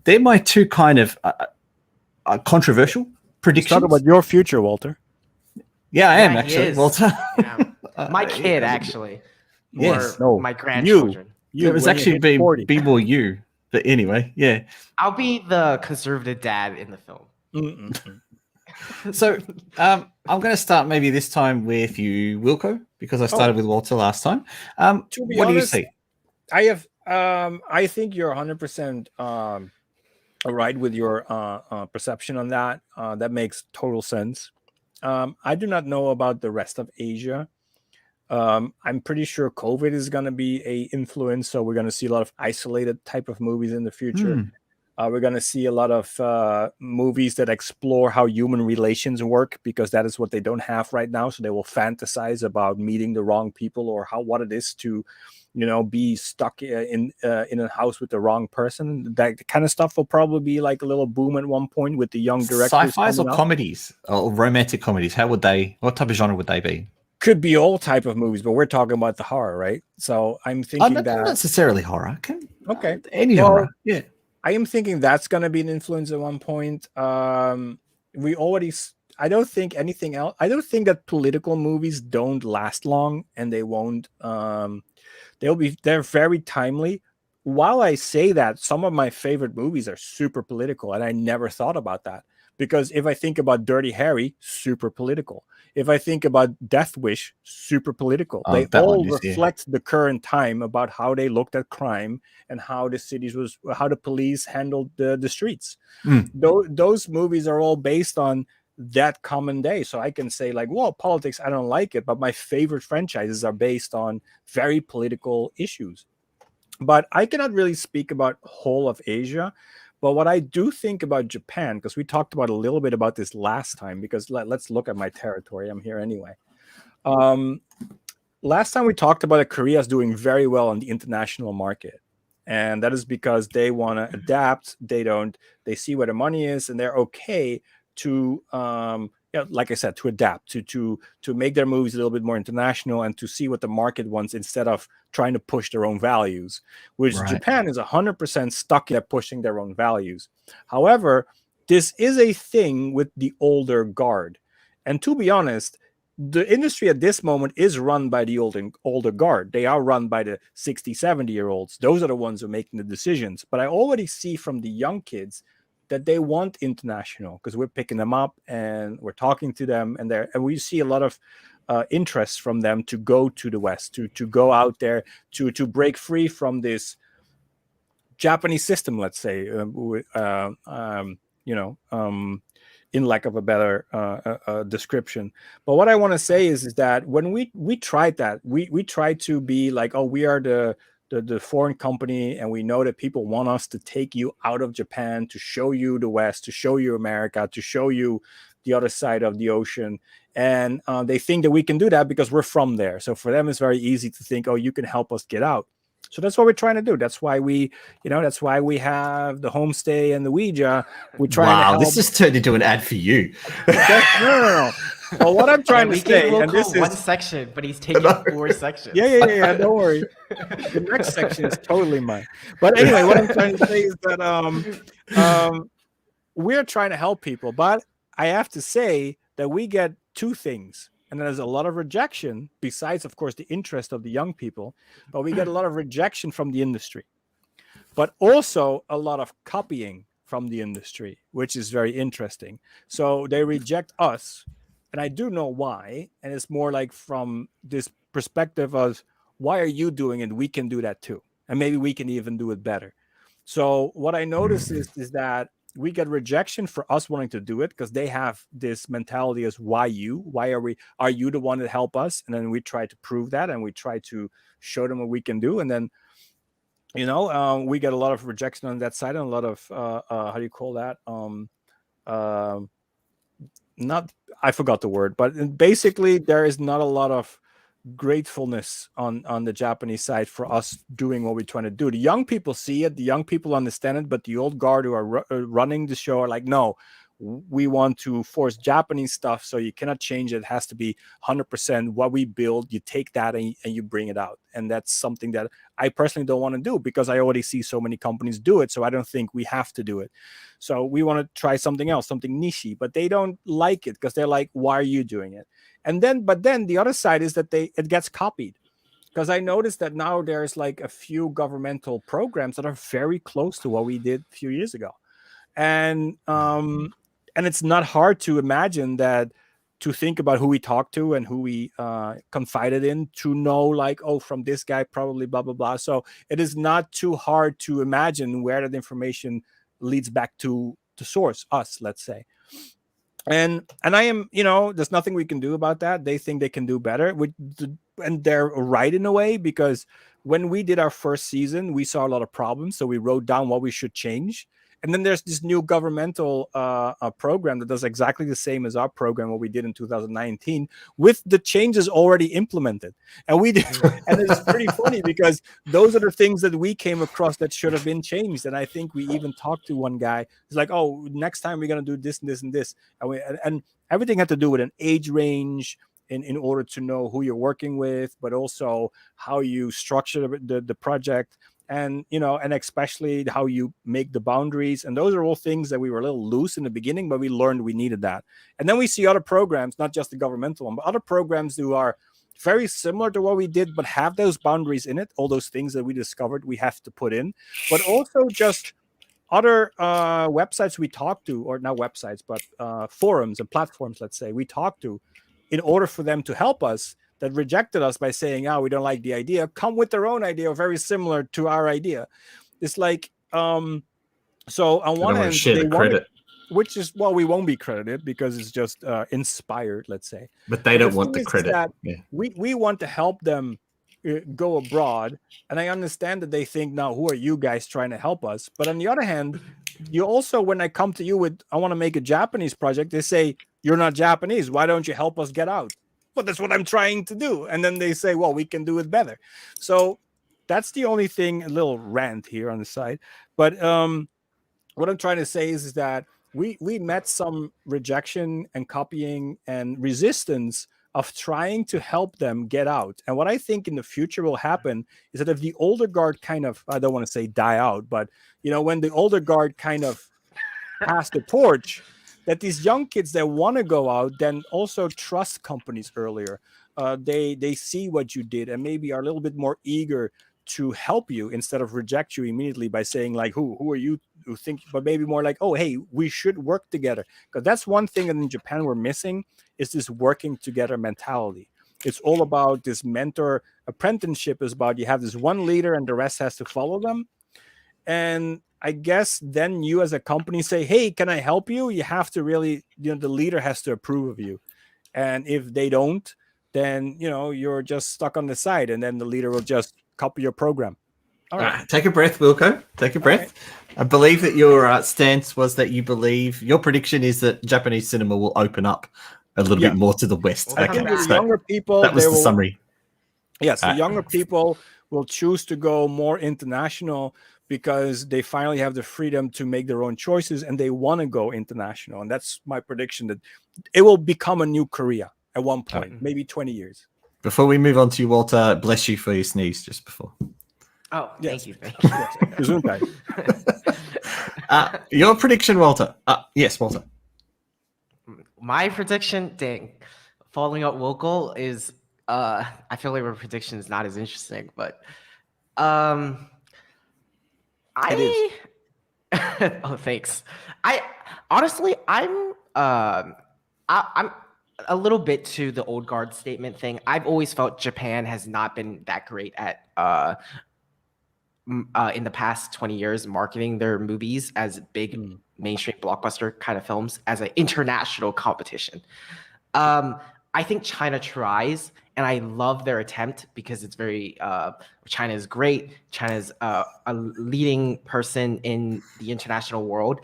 they're my two kind of controversial predictions. Talk about your future, Walter. Yeah, I am actually, Walter. My kid, actually. Yes. Or my grandchildren. It was actually be more you, but anyway, yeah. I'll be the conservative dad in the film. So I'm going to start maybe this time with you, Wilco, because I started with Walter last time. What do you see? I have. I think you're 100% right with your perception on that. That makes total sense. I do not know about the rest of Asia. I'm pretty sure COVID is going to be a influence, so we're going to see a lot of isolated type of movies in the future. We're going to see a lot of movies that explore how human relations work, because that is what they don't have right now. So they will fantasize about meeting the wrong people, or what it is to, be stuck in a house with the wrong person. That kind of stuff will probably be like a little boom at one point with the young directors. Sci-fis or comedies or romantic comedies? What type of genre would they be? Could be all type of movies, but we're talking about the horror, right? So I'm thinking not that necessarily horror. Okay. Any horror. Yeah. I am thinking that's going to be an influence at one point. We already. I don't think anything else. I don't think that political movies don't last long, and they won't. They're very timely. While I say that, some of my favorite movies are super political, and I never thought about that. Because if I think about Dirty Harry, super political. If I think about Death Wish, super political. They all reflect the current time about how they looked at crime and how the police handled the streets. Those movies are all based on that common day. So I can say like, well, politics, I don't like it, but my favorite franchises are based on very political issues. But I cannot really speak about whole of Asia. But what I do think about Japan, because we talked about a little bit about this last time, because let's look at my territory. I'm here anyway. Last time we talked about that Korea is doing very well on the international market. And that is because they want to adapt. They see where the money is, and they're okay to, like I said, to adapt, to make their movies a little bit more international and to see what the market wants instead of trying to push their own values, which Japan is 100% stuck at pushing their own values. However, this is a thing with the older guard. And to be honest, the industry at this moment is run by the older guard. They are run by the 60, 70-year-olds. Those are the ones who are making the decisions. But I already see from the young kids that they want international, because we're picking them up and we're talking to them, and we see a lot of interest from them to go to the West, to go out there, to break free from this Japanese system, let's say, in lack of a better description. But what I want to say is that when we tried that, we tried to be like, oh, we are the foreign company, and we know that people want us to take you out of Japan, to show you the West, to show you America, to show you the other side of the ocean. And they think that we can do that because we're from there. So for them, it's very easy to think, oh, you can help us get out. So that's what we're trying to do. That's why we have the homestay and the Ouija. We're trying to help. This just turned into an ad for you. No. Well, what I'm trying to say, and this is one section, but he's taking 4 sections. Yeah. Don't worry. The next section is totally mine. But anyway, what I'm trying to say is that we're trying to help people. But I have to say that we get 2 things. And there's a lot of rejection, besides, of course, the interest of the young people. But we get a lot of rejection from the industry. But also a lot of copying from the industry, which is very interesting. So they reject us. And I do know why. And it's more like from this perspective of, why are you doing it? We can do that too. And maybe we can even do it better. So what I notice is that we get rejection for us wanting to do it, because they have this mentality as, why you? Why are you the one that help us? And then we try to prove that, and we try to show them what we can do. And then, we get a lot of rejection on that side, and a lot of, how do you call that? I forgot the word, but basically there is not a lot of gratefulness on the Japanese side for us doing what we're trying to do. The young people see it, the young people understand it, but the old guard who are running the show are like, no, we want to force Japanese stuff, so you cannot change it. It has to be 100% what we build. You take that and you bring it out. And that's something that I personally don't want to do, because I already see so many companies do it. So I don't think we have to do it. So we want to try something else, something niche, but they don't like it, because they're like, why are you doing it? But then the other side is that it gets copied. Because I noticed that now there's like a few governmental programs that are very close to what we did a few years ago. And it's not hard to imagine that, to think about who we talked to and who we confided in, to know like, oh, from this guy, probably blah, blah, blah. So it is not too hard to imagine where that information leads back to source, us, let's say. And I am, there's nothing we can do about that. They think they can do better, and they're right in a way, because when we did our first season, we saw a lot of problems. So we wrote down what we should change. And then there's this new governmental program that does exactly the same as our program, what we did in 2019, with the changes already implemented. And we did, and it's pretty funny, because those are the things that we came across that should have been changed. And I think we even talked to one guy. He's like, "Oh, next time we're gonna do this and this and this," and everything had to do with an age range. in order to know who you're working with, but also how you structure the project, and and especially how you make the boundaries. And those are all things that we were a little loose in the beginning, but we learned we needed that. And then we see other programs, not just the governmental one, but other programs who are very similar to what we did, but have those boundaries in it, all those things that we discovered we have to put in, but also just other websites we talk to, or not websites, but forums and platforms, let's say, we talk to, in order for them to help us, that rejected us by saying, we don't like the idea, come with their own idea very similar to our idea. It's like, so on one hand, share the credit. Which is, well, we won't be credited because it's just inspired, let's say. But they don't want the credit. We want to help them go abroad. And I understand that they think, now, who are you guys trying to help us? But on the other hand, you also, when I come to you with, I want to make a Japanese project, they say, you're not Japanese. Why don't you help us get out? Well, that's what I'm trying to do. And then they say, well, we can do it better. So that's the only thing, a little rant here on the side. But what I'm trying to say is that we met some rejection and copying and resistance of trying to help them get out. And what I think in the future will happen is that if the older guard kind of, I don't want to say die out, but when the older guard kind of pass the torch, that these young kids that want to go out then also trust companies earlier. They see what you did and maybe are a little bit more eager to help you instead of reject you immediately by saying, like, who are you who think, but maybe more like, oh, hey, we should work together. Because that's one thing that in Japan we're missing, is this working together mentality. It's all about this mentor apprenticeship, is about you have this one leader and the rest has to follow them. And I guess then you as a company say, hey, can I help you? You have to really, the leader has to approve of you. And if they don't, then, you're just stuck on the side, and then the leader will just copy your program. All right. Take a breath, Wilco. Take a breath. Right. I believe that your stance was that you believe, your prediction is that Japanese cinema will open up a little bit more to the West. I think the younger people, that was the summary. Yes, the younger people will choose to go more international because they finally have the freedom to make their own choices and they want to go international. And that's my prediction, that it will become a new Korea at one point, maybe 20 years. Before we move on to you, Walter, bless you for your sneeze just before. Oh, yes. Thank you. Gesundheit. Your prediction, Walter. Yes, Walter. My prediction, following up Wilco, is I feel like my prediction is not as interesting, but oh, thanks. I'm a little bit to the old guard statement thing. I've always felt Japan has not been that great at in the past 20 years marketing their movies as big mainstream blockbuster kind of films as an international competition. I think China tries, and I love their attempt because it's very China is great. China's a leading person in the international world,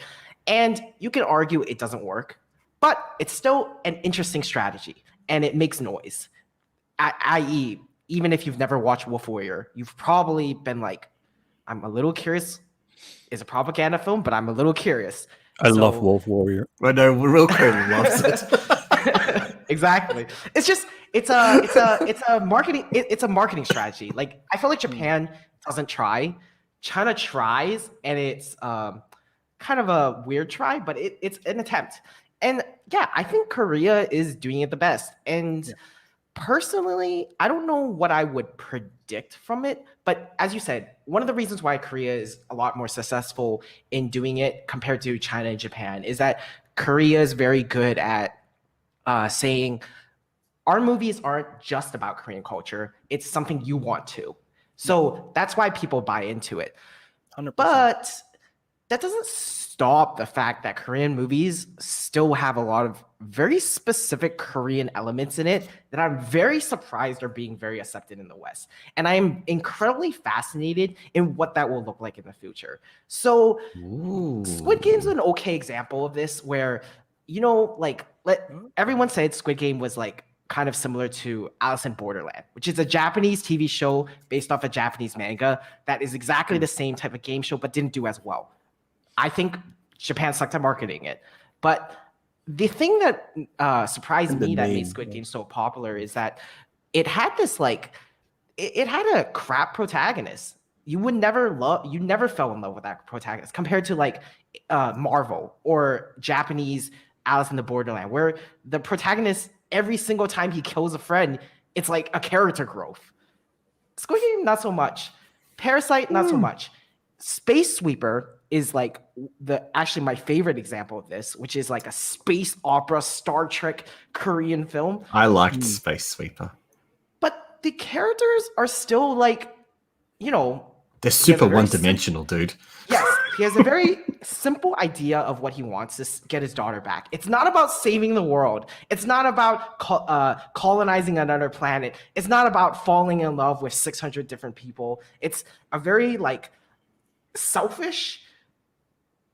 and you can argue it doesn't work, but it's still an interesting strategy, and it makes noise. I.e., even if you've never watched Wolf Warrior, you've probably been like, I'm a little curious. It's a propaganda film, but I'm a little curious. I love Wolf Warrior. I know, Wilco loves it. Exactly. It's a marketing strategy. Like, I feel like Japan doesn't try. China tries, and it's kind of a weird try, but it's an attempt. And yeah, I think Korea is doing it the best. And personally, I don't know what I would predict from it, but as you said, one of the reasons why Korea is a lot more successful in doing it compared to China and Japan is that Korea is very good at saying our movies aren't just about Korean culture, it's something you want to. So that's why people buy into it. 100%. But that doesn't stop the fact that Korean movies still have a lot of very specific Korean elements in it that I'm very surprised are being very accepted in the West. And I am incredibly fascinated in what that will look like in the future. So Squid Game's an okay example of this where, everyone said Squid Game was like kind of similar to Alice in Borderland, which is a Japanese TV show based off a Japanese manga that is exactly the same type of game show, but didn't do as well. I think Japan sucked at marketing it. But the thing that surprised me that made Squid Game so popular is that it had this like it had a crap protagonist. You never fell in love with that protagonist compared to like Marvel or Japanese Alice in the Borderland, where the protagonist every single time he kills a friend, it's like a character growth. Squid Game, not so much. Parasite, not so much. Space Sweeper is like actually my favorite example of this, which is like a space opera Star Trek Korean film. I liked Space Sweeper. But the characters are still like, you know, they're super one-dimensional, dude. Yes, he has a very simple idea of what he wants to get his daughter back. It's not about saving the world. It's not about colonizing another planet. It's not about falling in love with 600 different people. It's a very like selfish.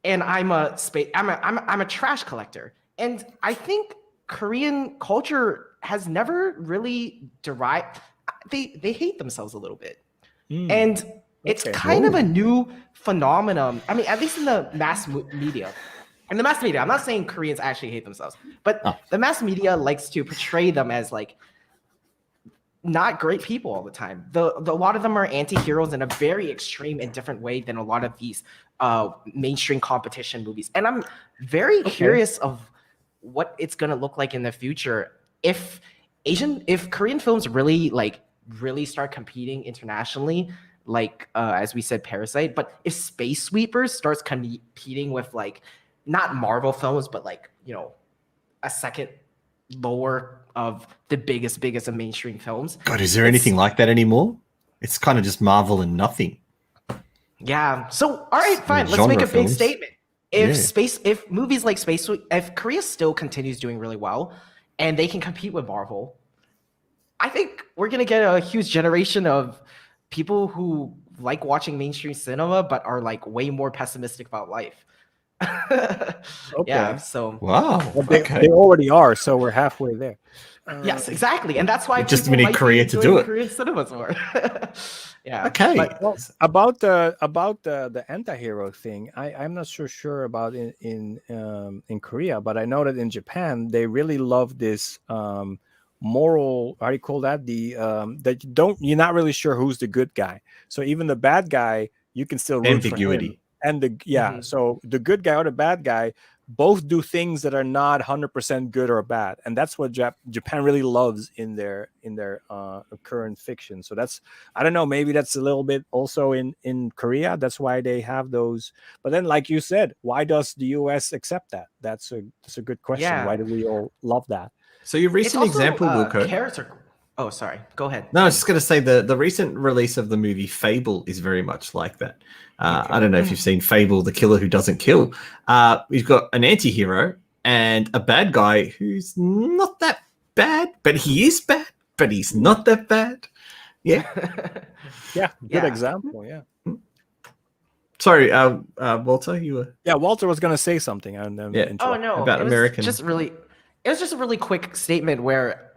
And I'm a trash collector. And I think Korean culture has never really derived. They hate themselves a little bit, and it's kind of a new phenomenon. I mean, at least in the mass media. In the mass media, I'm not saying Koreans actually hate themselves, but the mass media likes to portray them as like not great people all the time. A lot of them are anti-heroes in a very extreme and different way than a lot of these mainstream competition movies. And I'm very curious of what it's gonna look like in the future if Korean films really start competing internationally. Like as we said, Parasite, but if Space Sweepers starts competing with like not Marvel films, but like, you know, a second lower of the biggest of mainstream films. God, is there anything like that anymore? It's kind of just Marvel and nothing. Yeah. So all right, fine. Let's make a big statement. If movies like if Korea still continues doing really well and they can compete with Marvel, I think we're gonna get a huge generation of people who like watching mainstream cinema but are like way more pessimistic about life. Yeah, so wow. Well, they already are, so we're halfway there. Yes, exactly, and that's why just need Korea to do it. Korean cinemas more. Yeah. Okay. But, well, about the anti-hero thing, I'm not so sure about in Korea, but I know that in Japan they really love this moral, how do you call that? That you're not really sure who's the good guy. So even the bad guy, you can still root ambiguity. For him. And so the good guy or the bad guy both do things that are not 100% good or bad, and that's what Japan really loves in their current fiction. So that's, I don't know, maybe that's a little bit also in Korea. That's why they have those. But then, like you said, why does the US accept that? That's a good question. Yeah. Why do we all love that? So your recent example, Wilco. Character. Oh, sorry. Go ahead. No, I was just going to say the recent release of the movie Fable is very much like that. I don't know if you've seen Fable, the killer who doesn't kill. We've got an anti-hero and a bad guy who's not that bad, but he is bad, but he's not that bad. Yeah. Good example. Yeah. Sorry, Walter, you were... Yeah, Walter was going to say something. And then Oh, no. About American... It was just a really quick statement where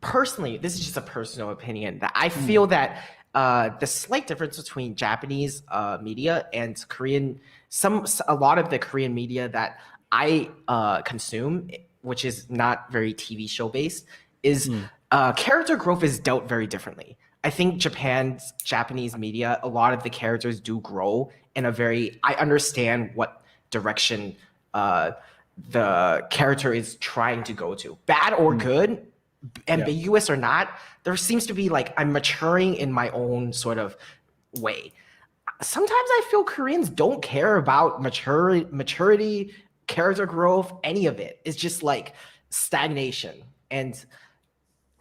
personally, this is just a personal opinion, that I feel that the slight difference between Japanese media and Korean, a lot of the Korean media that I consume, which is not very TV show based, is character growth is dealt very differently. I think Japanese media, a lot of the characters do grow in I understand what direction the character is trying to go to, bad or good, ambiguous or not. There seems to be like I'm maturing in my own sort of way. Sometimes I feel Koreans don't care about maturity, character growth, any of it. It's just like stagnation, and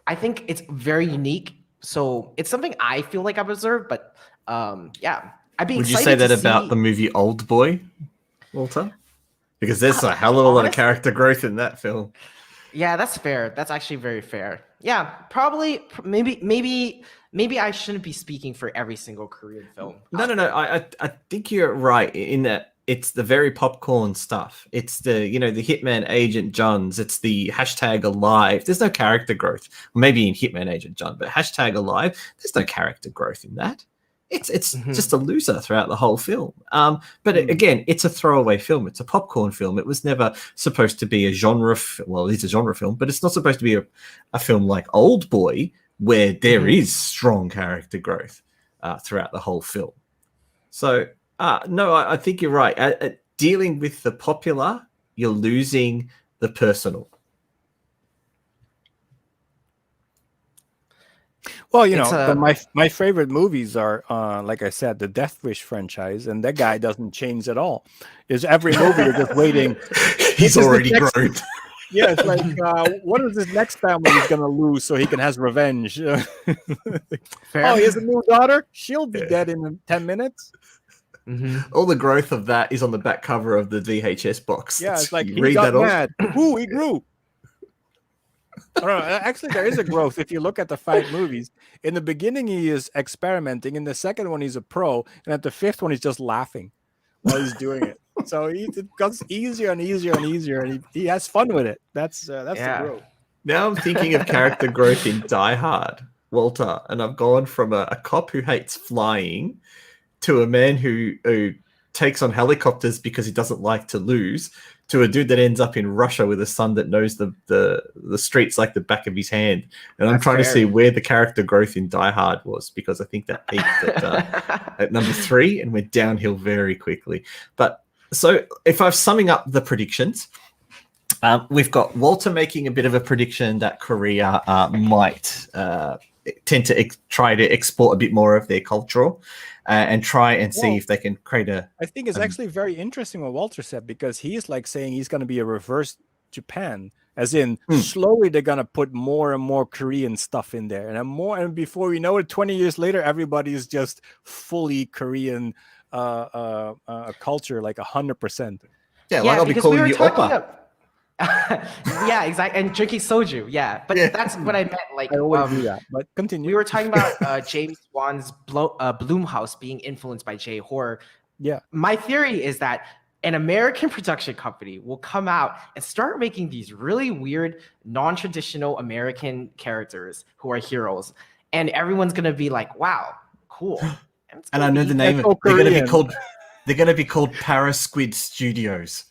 I think it's very unique. So it's something I feel like I've observed. But I'd be. Would you say that about the movie Old Boy, Walter? Because there's a hell of a lot of character growth in that film. Yeah, that's fair. That's actually very fair. Yeah, probably, maybe I shouldn't be speaking for every single Korean film. No. I think you're right in that it's the very popcorn stuff. It's the Hitman Agent Johns. It's the hashtag alive. There's no character growth. Maybe in Hitman Agent John, but hashtag alive, there's no character growth in that. it's just a loser throughout the whole film. But again, it's a throwaway film. It's a popcorn film. It was never supposed to be a genre. Well, it's a genre film, but it's not supposed to be a film like Old Boy, where there is strong character growth throughout the whole film. So, no, I think you're right. At dealing with the popular, you're losing the personal. Well, you know, my favorite movies are, like I said, the Death Wish franchise, and that guy doesn't change at all. Is every movie you're just waiting. He's already grown. Yeah, it's like, what is this next family he's going to lose so he can have revenge? Oh, he has a new daughter? She'll be dead in 10 minutes. All the growth of that is on the back cover of the VHS box. Yeah, it's like, he got mad. Ooh, he grew. I don't know. Actually, there is a growth. If you look at the 5 movies, in the beginning, he is experimenting. In the second one, he's a pro. And at the 5th one, he's just laughing while he's doing it. So it becomes easier and easier and easier. And he has fun with it. That's the growth. Now I'm thinking of character growth in Die Hard, Walter. And I've gone from a cop who hates flying to a man who takes on helicopters because he doesn't like to lose, to a dude that ends up in Russia with a son that knows the streets like the back of his hand. And I'm trying to see where the character growth in Die Hard was, because I think that peaked at number 3 and went downhill very quickly. But so if I'm summing up the predictions, we've got Walter making a bit of a prediction that Korea might tend to try to export a bit more of their culture and try and see if they can create a... I think it's actually very interesting what Walter said, because he's like saying he's going to be a reverse Japan, as in slowly they're going to put more and more Korean stuff in there. And before we know it, 20 years later, everybody is just fully Korean culture, like 100%. Yeah, like I'll be calling you Oppa. Yeah, exactly. And drinking soju. Yeah, but that's what I meant. Like, I always do that. But continue. We were talking about James Wan's Blumhouse being influenced by J-horror. Yeah. My theory is that an American production company will come out and start making these really weird, non-traditional American characters who are heroes, and everyone's gonna be like, "Wow, cool." And I know the name. They're gonna be called Parasquid Studios.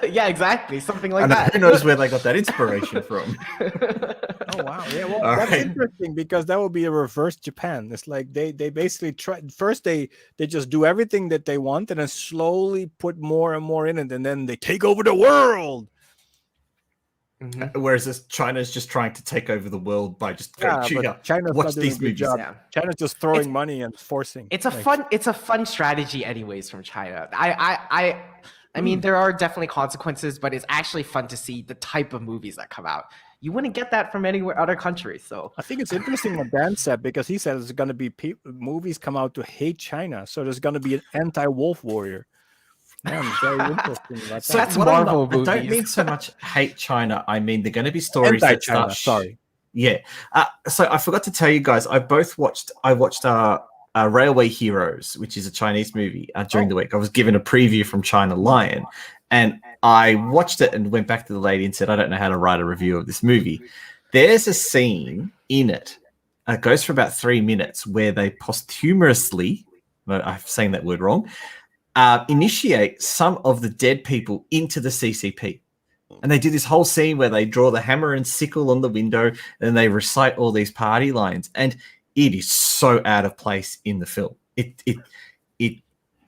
Yeah, exactly. Something like that. Who knows where they got that inspiration from? Oh wow! Yeah, well, that's interesting, because that would be a reverse Japan. It's like they basically try first. They just do everything that they want, and then slowly put more and more in it, and then they take over the world. Whereas China's just trying to take over the world by just China's watch these movies. Yeah. China's just throwing money and forcing. It's a fun strategy, anyways, from China. I mean, there are definitely consequences, but it's actually fun to see the type of movies that come out. You wouldn't get that from anywhere other countries. So I think it's interesting what Dan said, because he said there's going to be movies come out to hate China. So there's going to be an anti-wolf warrior. Yeah, I'm very interesting about that. So that's Marvel movies. I don't mean so much hate China. I mean, they're going to be stories anti-China, sorry. Yeah. So I forgot to tell you guys, I watched Railway Heroes, which is a Chinese movie, during the week. I was given a preview from China Lion, and I watched it and went back to the lady and said, I don't know how to write a review of this movie. There's a scene in it, it goes for about 3 minutes, where they posthumously, I'm saying that word wrong, initiate some of the dead people into the CCP. And they do this whole scene where they draw the hammer and sickle on the window, and they recite all these party lines. And it is so out of place in the film. It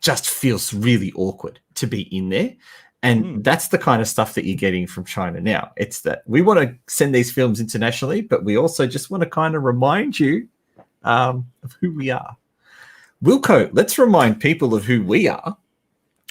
just feels really awkward to be in there. And that's the kind of stuff that you're getting from China now. It's that we want to send these films internationally, but we also just want to kind of remind you of who we are. Wilco, let's remind people of who we are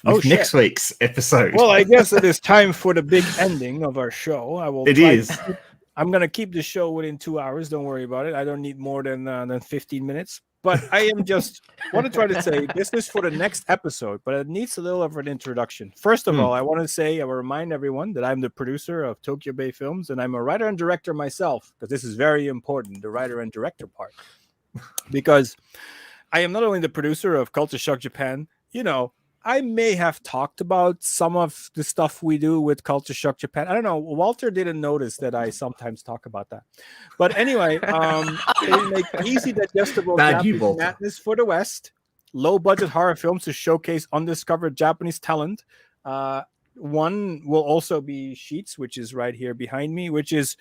with next week's episode. Well, I guess it is time for the big ending of our show. I'm going to keep the show within 2 hours. Don't worry about it. I don't need more than 15 minutes. But I am just want to try to say this is for the next episode, but it needs a little of an introduction. First of all, I want to say, I will remind everyone that I'm the producer of Tokyo Bay Films, and I'm a writer and director myself, because this is very important, the writer and director part. Because I am not only the producer of CultureSHOCK Japan, I may have talked about some of the stuff we do with CultureSHOCK Japan. I don't know. Walter didn't notice that I sometimes talk about that. But anyway, they make easy, digestible Japanese madness for the West. Low-budget horror films to showcase undiscovered Japanese talent. One will also be Sheets, which is right here behind me, which is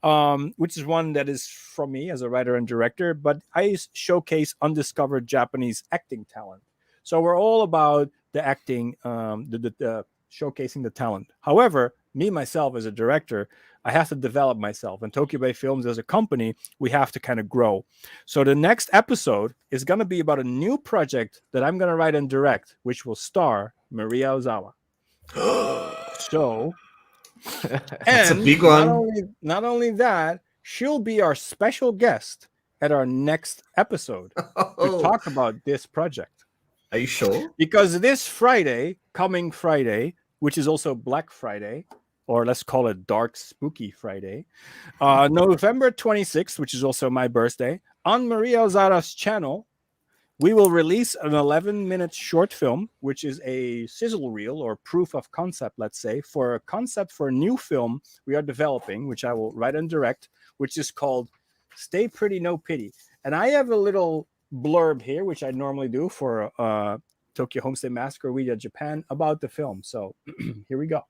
one that is from me as a writer and director. But I showcase undiscovered Japanese acting talent. So we're all about the acting, the showcasing the talent. However, me myself as a director, I have to develop myself. And Tokyo Bay Films as a company, we have to kind of grow. So the next episode is going to be about a new project that I'm going to write and direct, which will star Maria Ozawa. So, that's a big one. Not only that, she'll be our special guest at our next episode to talk about this project. Are you sure? Because this Friday, coming Friday, which is also Black Friday, or let's call it Dark Spooky Friday, November 26th, which is also my birthday, on Maria Ozawa's channel, we will release an 11-minute short film, which is a sizzle reel or proof of concept, let's say, for a concept for a new film we are developing, which I will write and direct, which is called Stay Pretty, No Pity. And I have a little blurb here, which I normally do for Tokyo Homestay Massacre Media Japan about the film. So here we go.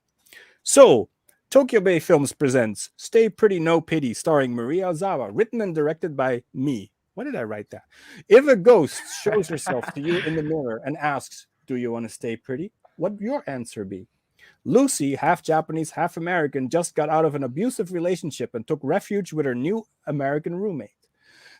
So Tokyo Bay Films presents Stay Pretty, No Pity, starring Maria Ozawa, written and directed by me. Why did I write that? If a ghost shows herself to you in the mirror and asks, do you want to stay pretty? What would your answer be? Lucy, half Japanese, half American, just got out of an abusive relationship and took refuge with her new American roommate.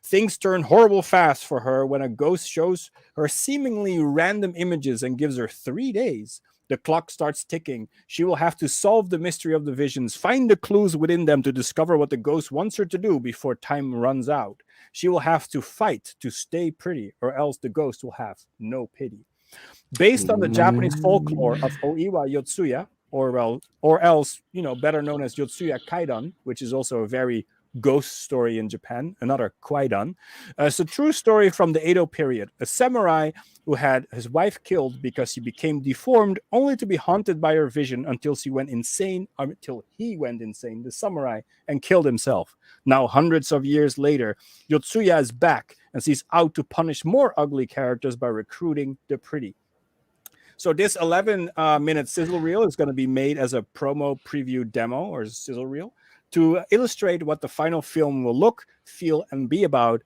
Things turn horrible fast for her when a ghost shows her seemingly random images and gives her 3 days. The clock starts ticking. She will have to solve the mystery of the visions, find the clues within them to discover what the ghost wants her to do before time runs out. She will have to fight to stay pretty, or else the ghost will have no pity. Based on the Japanese folklore of Oiwa Yotsuya, or else, better known as Yotsuya Kwaidan, which is also a very ghost story in Japan, another Kwaidan. It's a true story from the Edo period. A samurai who had his wife killed because he became deformed, only to be haunted by her vision until he went insane, the samurai, and killed himself. Now, hundreds of years later, Yotsuya is back and he's out to punish more ugly characters by recruiting the pretty. So this 11-minute sizzle reel is going to be made as a promo preview demo or sizzle reel to illustrate what the final film will look, feel, and be about.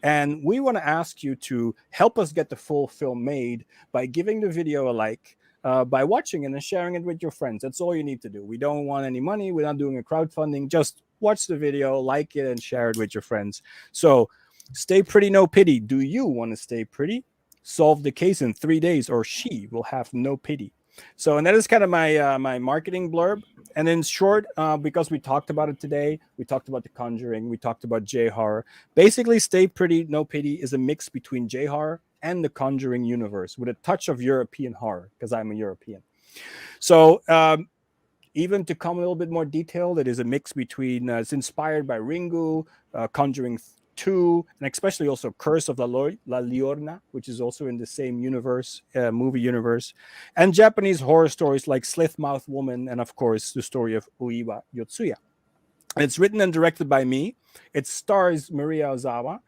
And we want to ask you to help us get the full film made by giving the video a like, by watching it and sharing it with your friends. That's all you need to do. We don't want any money. We're not doing a crowdfunding. Just watch the video, like it, and share it with your friends. So stay pretty, no pity. Do you want to stay pretty? Solve the case in 3 days, or she will have no pity. So, and that is kind of my my marketing blurb. And in short, because we talked about it today, we talked about The Conjuring, we talked about J-horror. Basically, Stay Pretty, No Pity is a mix between J-horror and the Conjuring universe with a touch of European horror, because I'm a European. So, even to come a little bit more detailed, it is a mix between, it's inspired by Ringu, Conjuring 2, and especially also Curse of La Llorona, which is also in the same universe, movie universe, and Japanese horror stories like Slithmouth Woman, and of course the story of Oiwa Yotsuya. It's written and directed by me. It stars Maria Ozawa.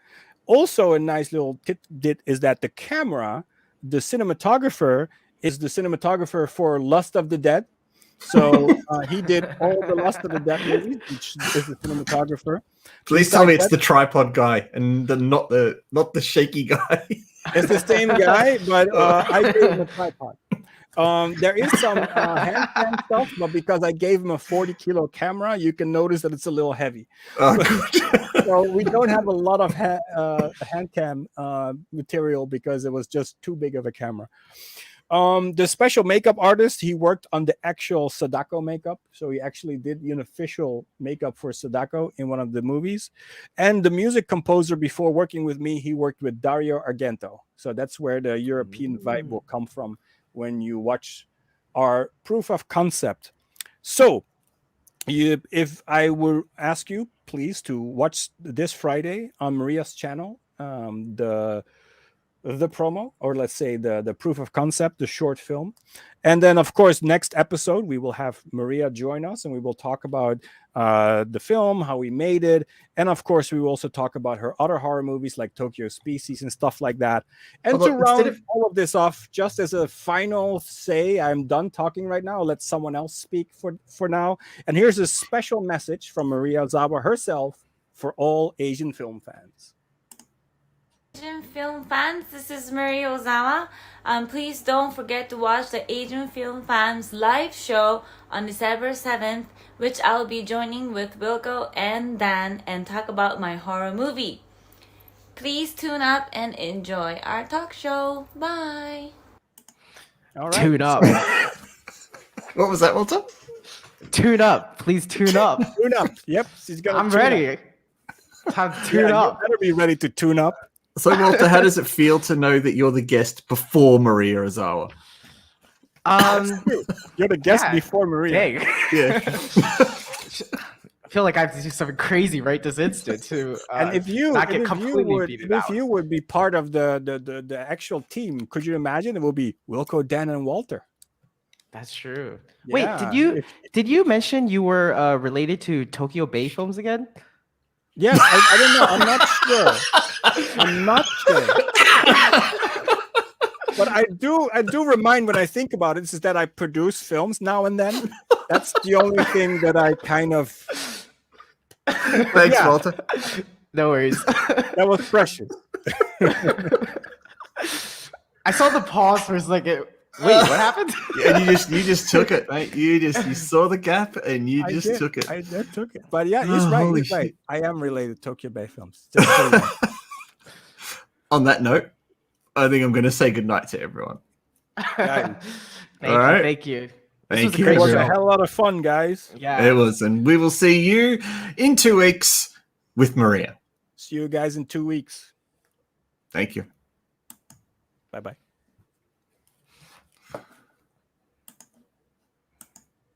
Also, a nice little tidbit is that the camera, the cinematographer, is the cinematographer for Lust of the Dead. So he did all the Lust of the Dead movies, which is the cinematographer. Please tell me it's the tripod guy and not the shaky guy. It's the same guy, but I gave him a tripod. There is some hand cam stuff, but because I gave him a 40-kilo camera, you can notice that it's a little heavy. So we don't have a lot of hand cam material because it was just too big of a camera. The special makeup artist, he worked on the actual Sadako makeup. So he actually did the unofficial makeup for Sadako in one of the movies. And the music composer, before working with me, he worked with Dario Argento. So that's where the European vibe will come from when you watch our proof of concept. So if I were ask you, please, to watch this Friday on Maria's channel, the the promo, or let's say the proof of concept, the short film. And then, of course, next episode, we will have Maria join us, and we will talk about the film, how we made it. And, of course, we will also talk about her other horror movies like Tokyo Species and stuff like that. And to round all of this off, just as a final say, I'm done talking right now. I'll let someone else speak for now. And here's a special message from Maria Ozawa herself for all Asian film fans. Asian film fans, this is Maria Ozawa. Please don't forget to watch the Asian Film Fans live show on December 7th, which I'll be joining with Wilco and Dan and talk about my horror movie. Please tune up and enjoy our talk show. Bye. All right. Tune up. What was that, Walter? Tune up. Please tune up. Tune up. Yep. She's gonna I'm tune ready. up. Time to tune up. You better be ready to tune up. So, Walter, how does it feel to know that you're the guest before Maria Ozawa? You're the guest before Maria. Dang. Yeah. I feel like I have to do something crazy right this instant to And if you not get completely beaten out. if you would be part of the actual team, could you imagine? It will be Wilco, Dan, and Walter. That's true. Yeah. Wait, did you mention you were related to Tokyo Bay Films again? Yes, I don't know. I'm not sure. But I do remind when I think about it, is that I produce films now and then. That's the only thing that I kind of. Thanks, Walter. No worries. That was precious. I saw the pause for a second. Wait, what happened? And you just took it, mate. You saw the gap and you just took it. I took it. But yeah, he's right. Holy He's right. shit. I am related to Tokyo Bay Films. Just so you know. On that note, I think I'm going to say goodnight to everyone. Yeah. Thank you. Thank It was you. a hell of a lot of fun, guys. Yeah. It was. And we will see you in 2 weeks with Maria. See you guys in 2 weeks. Thank you. Bye-bye.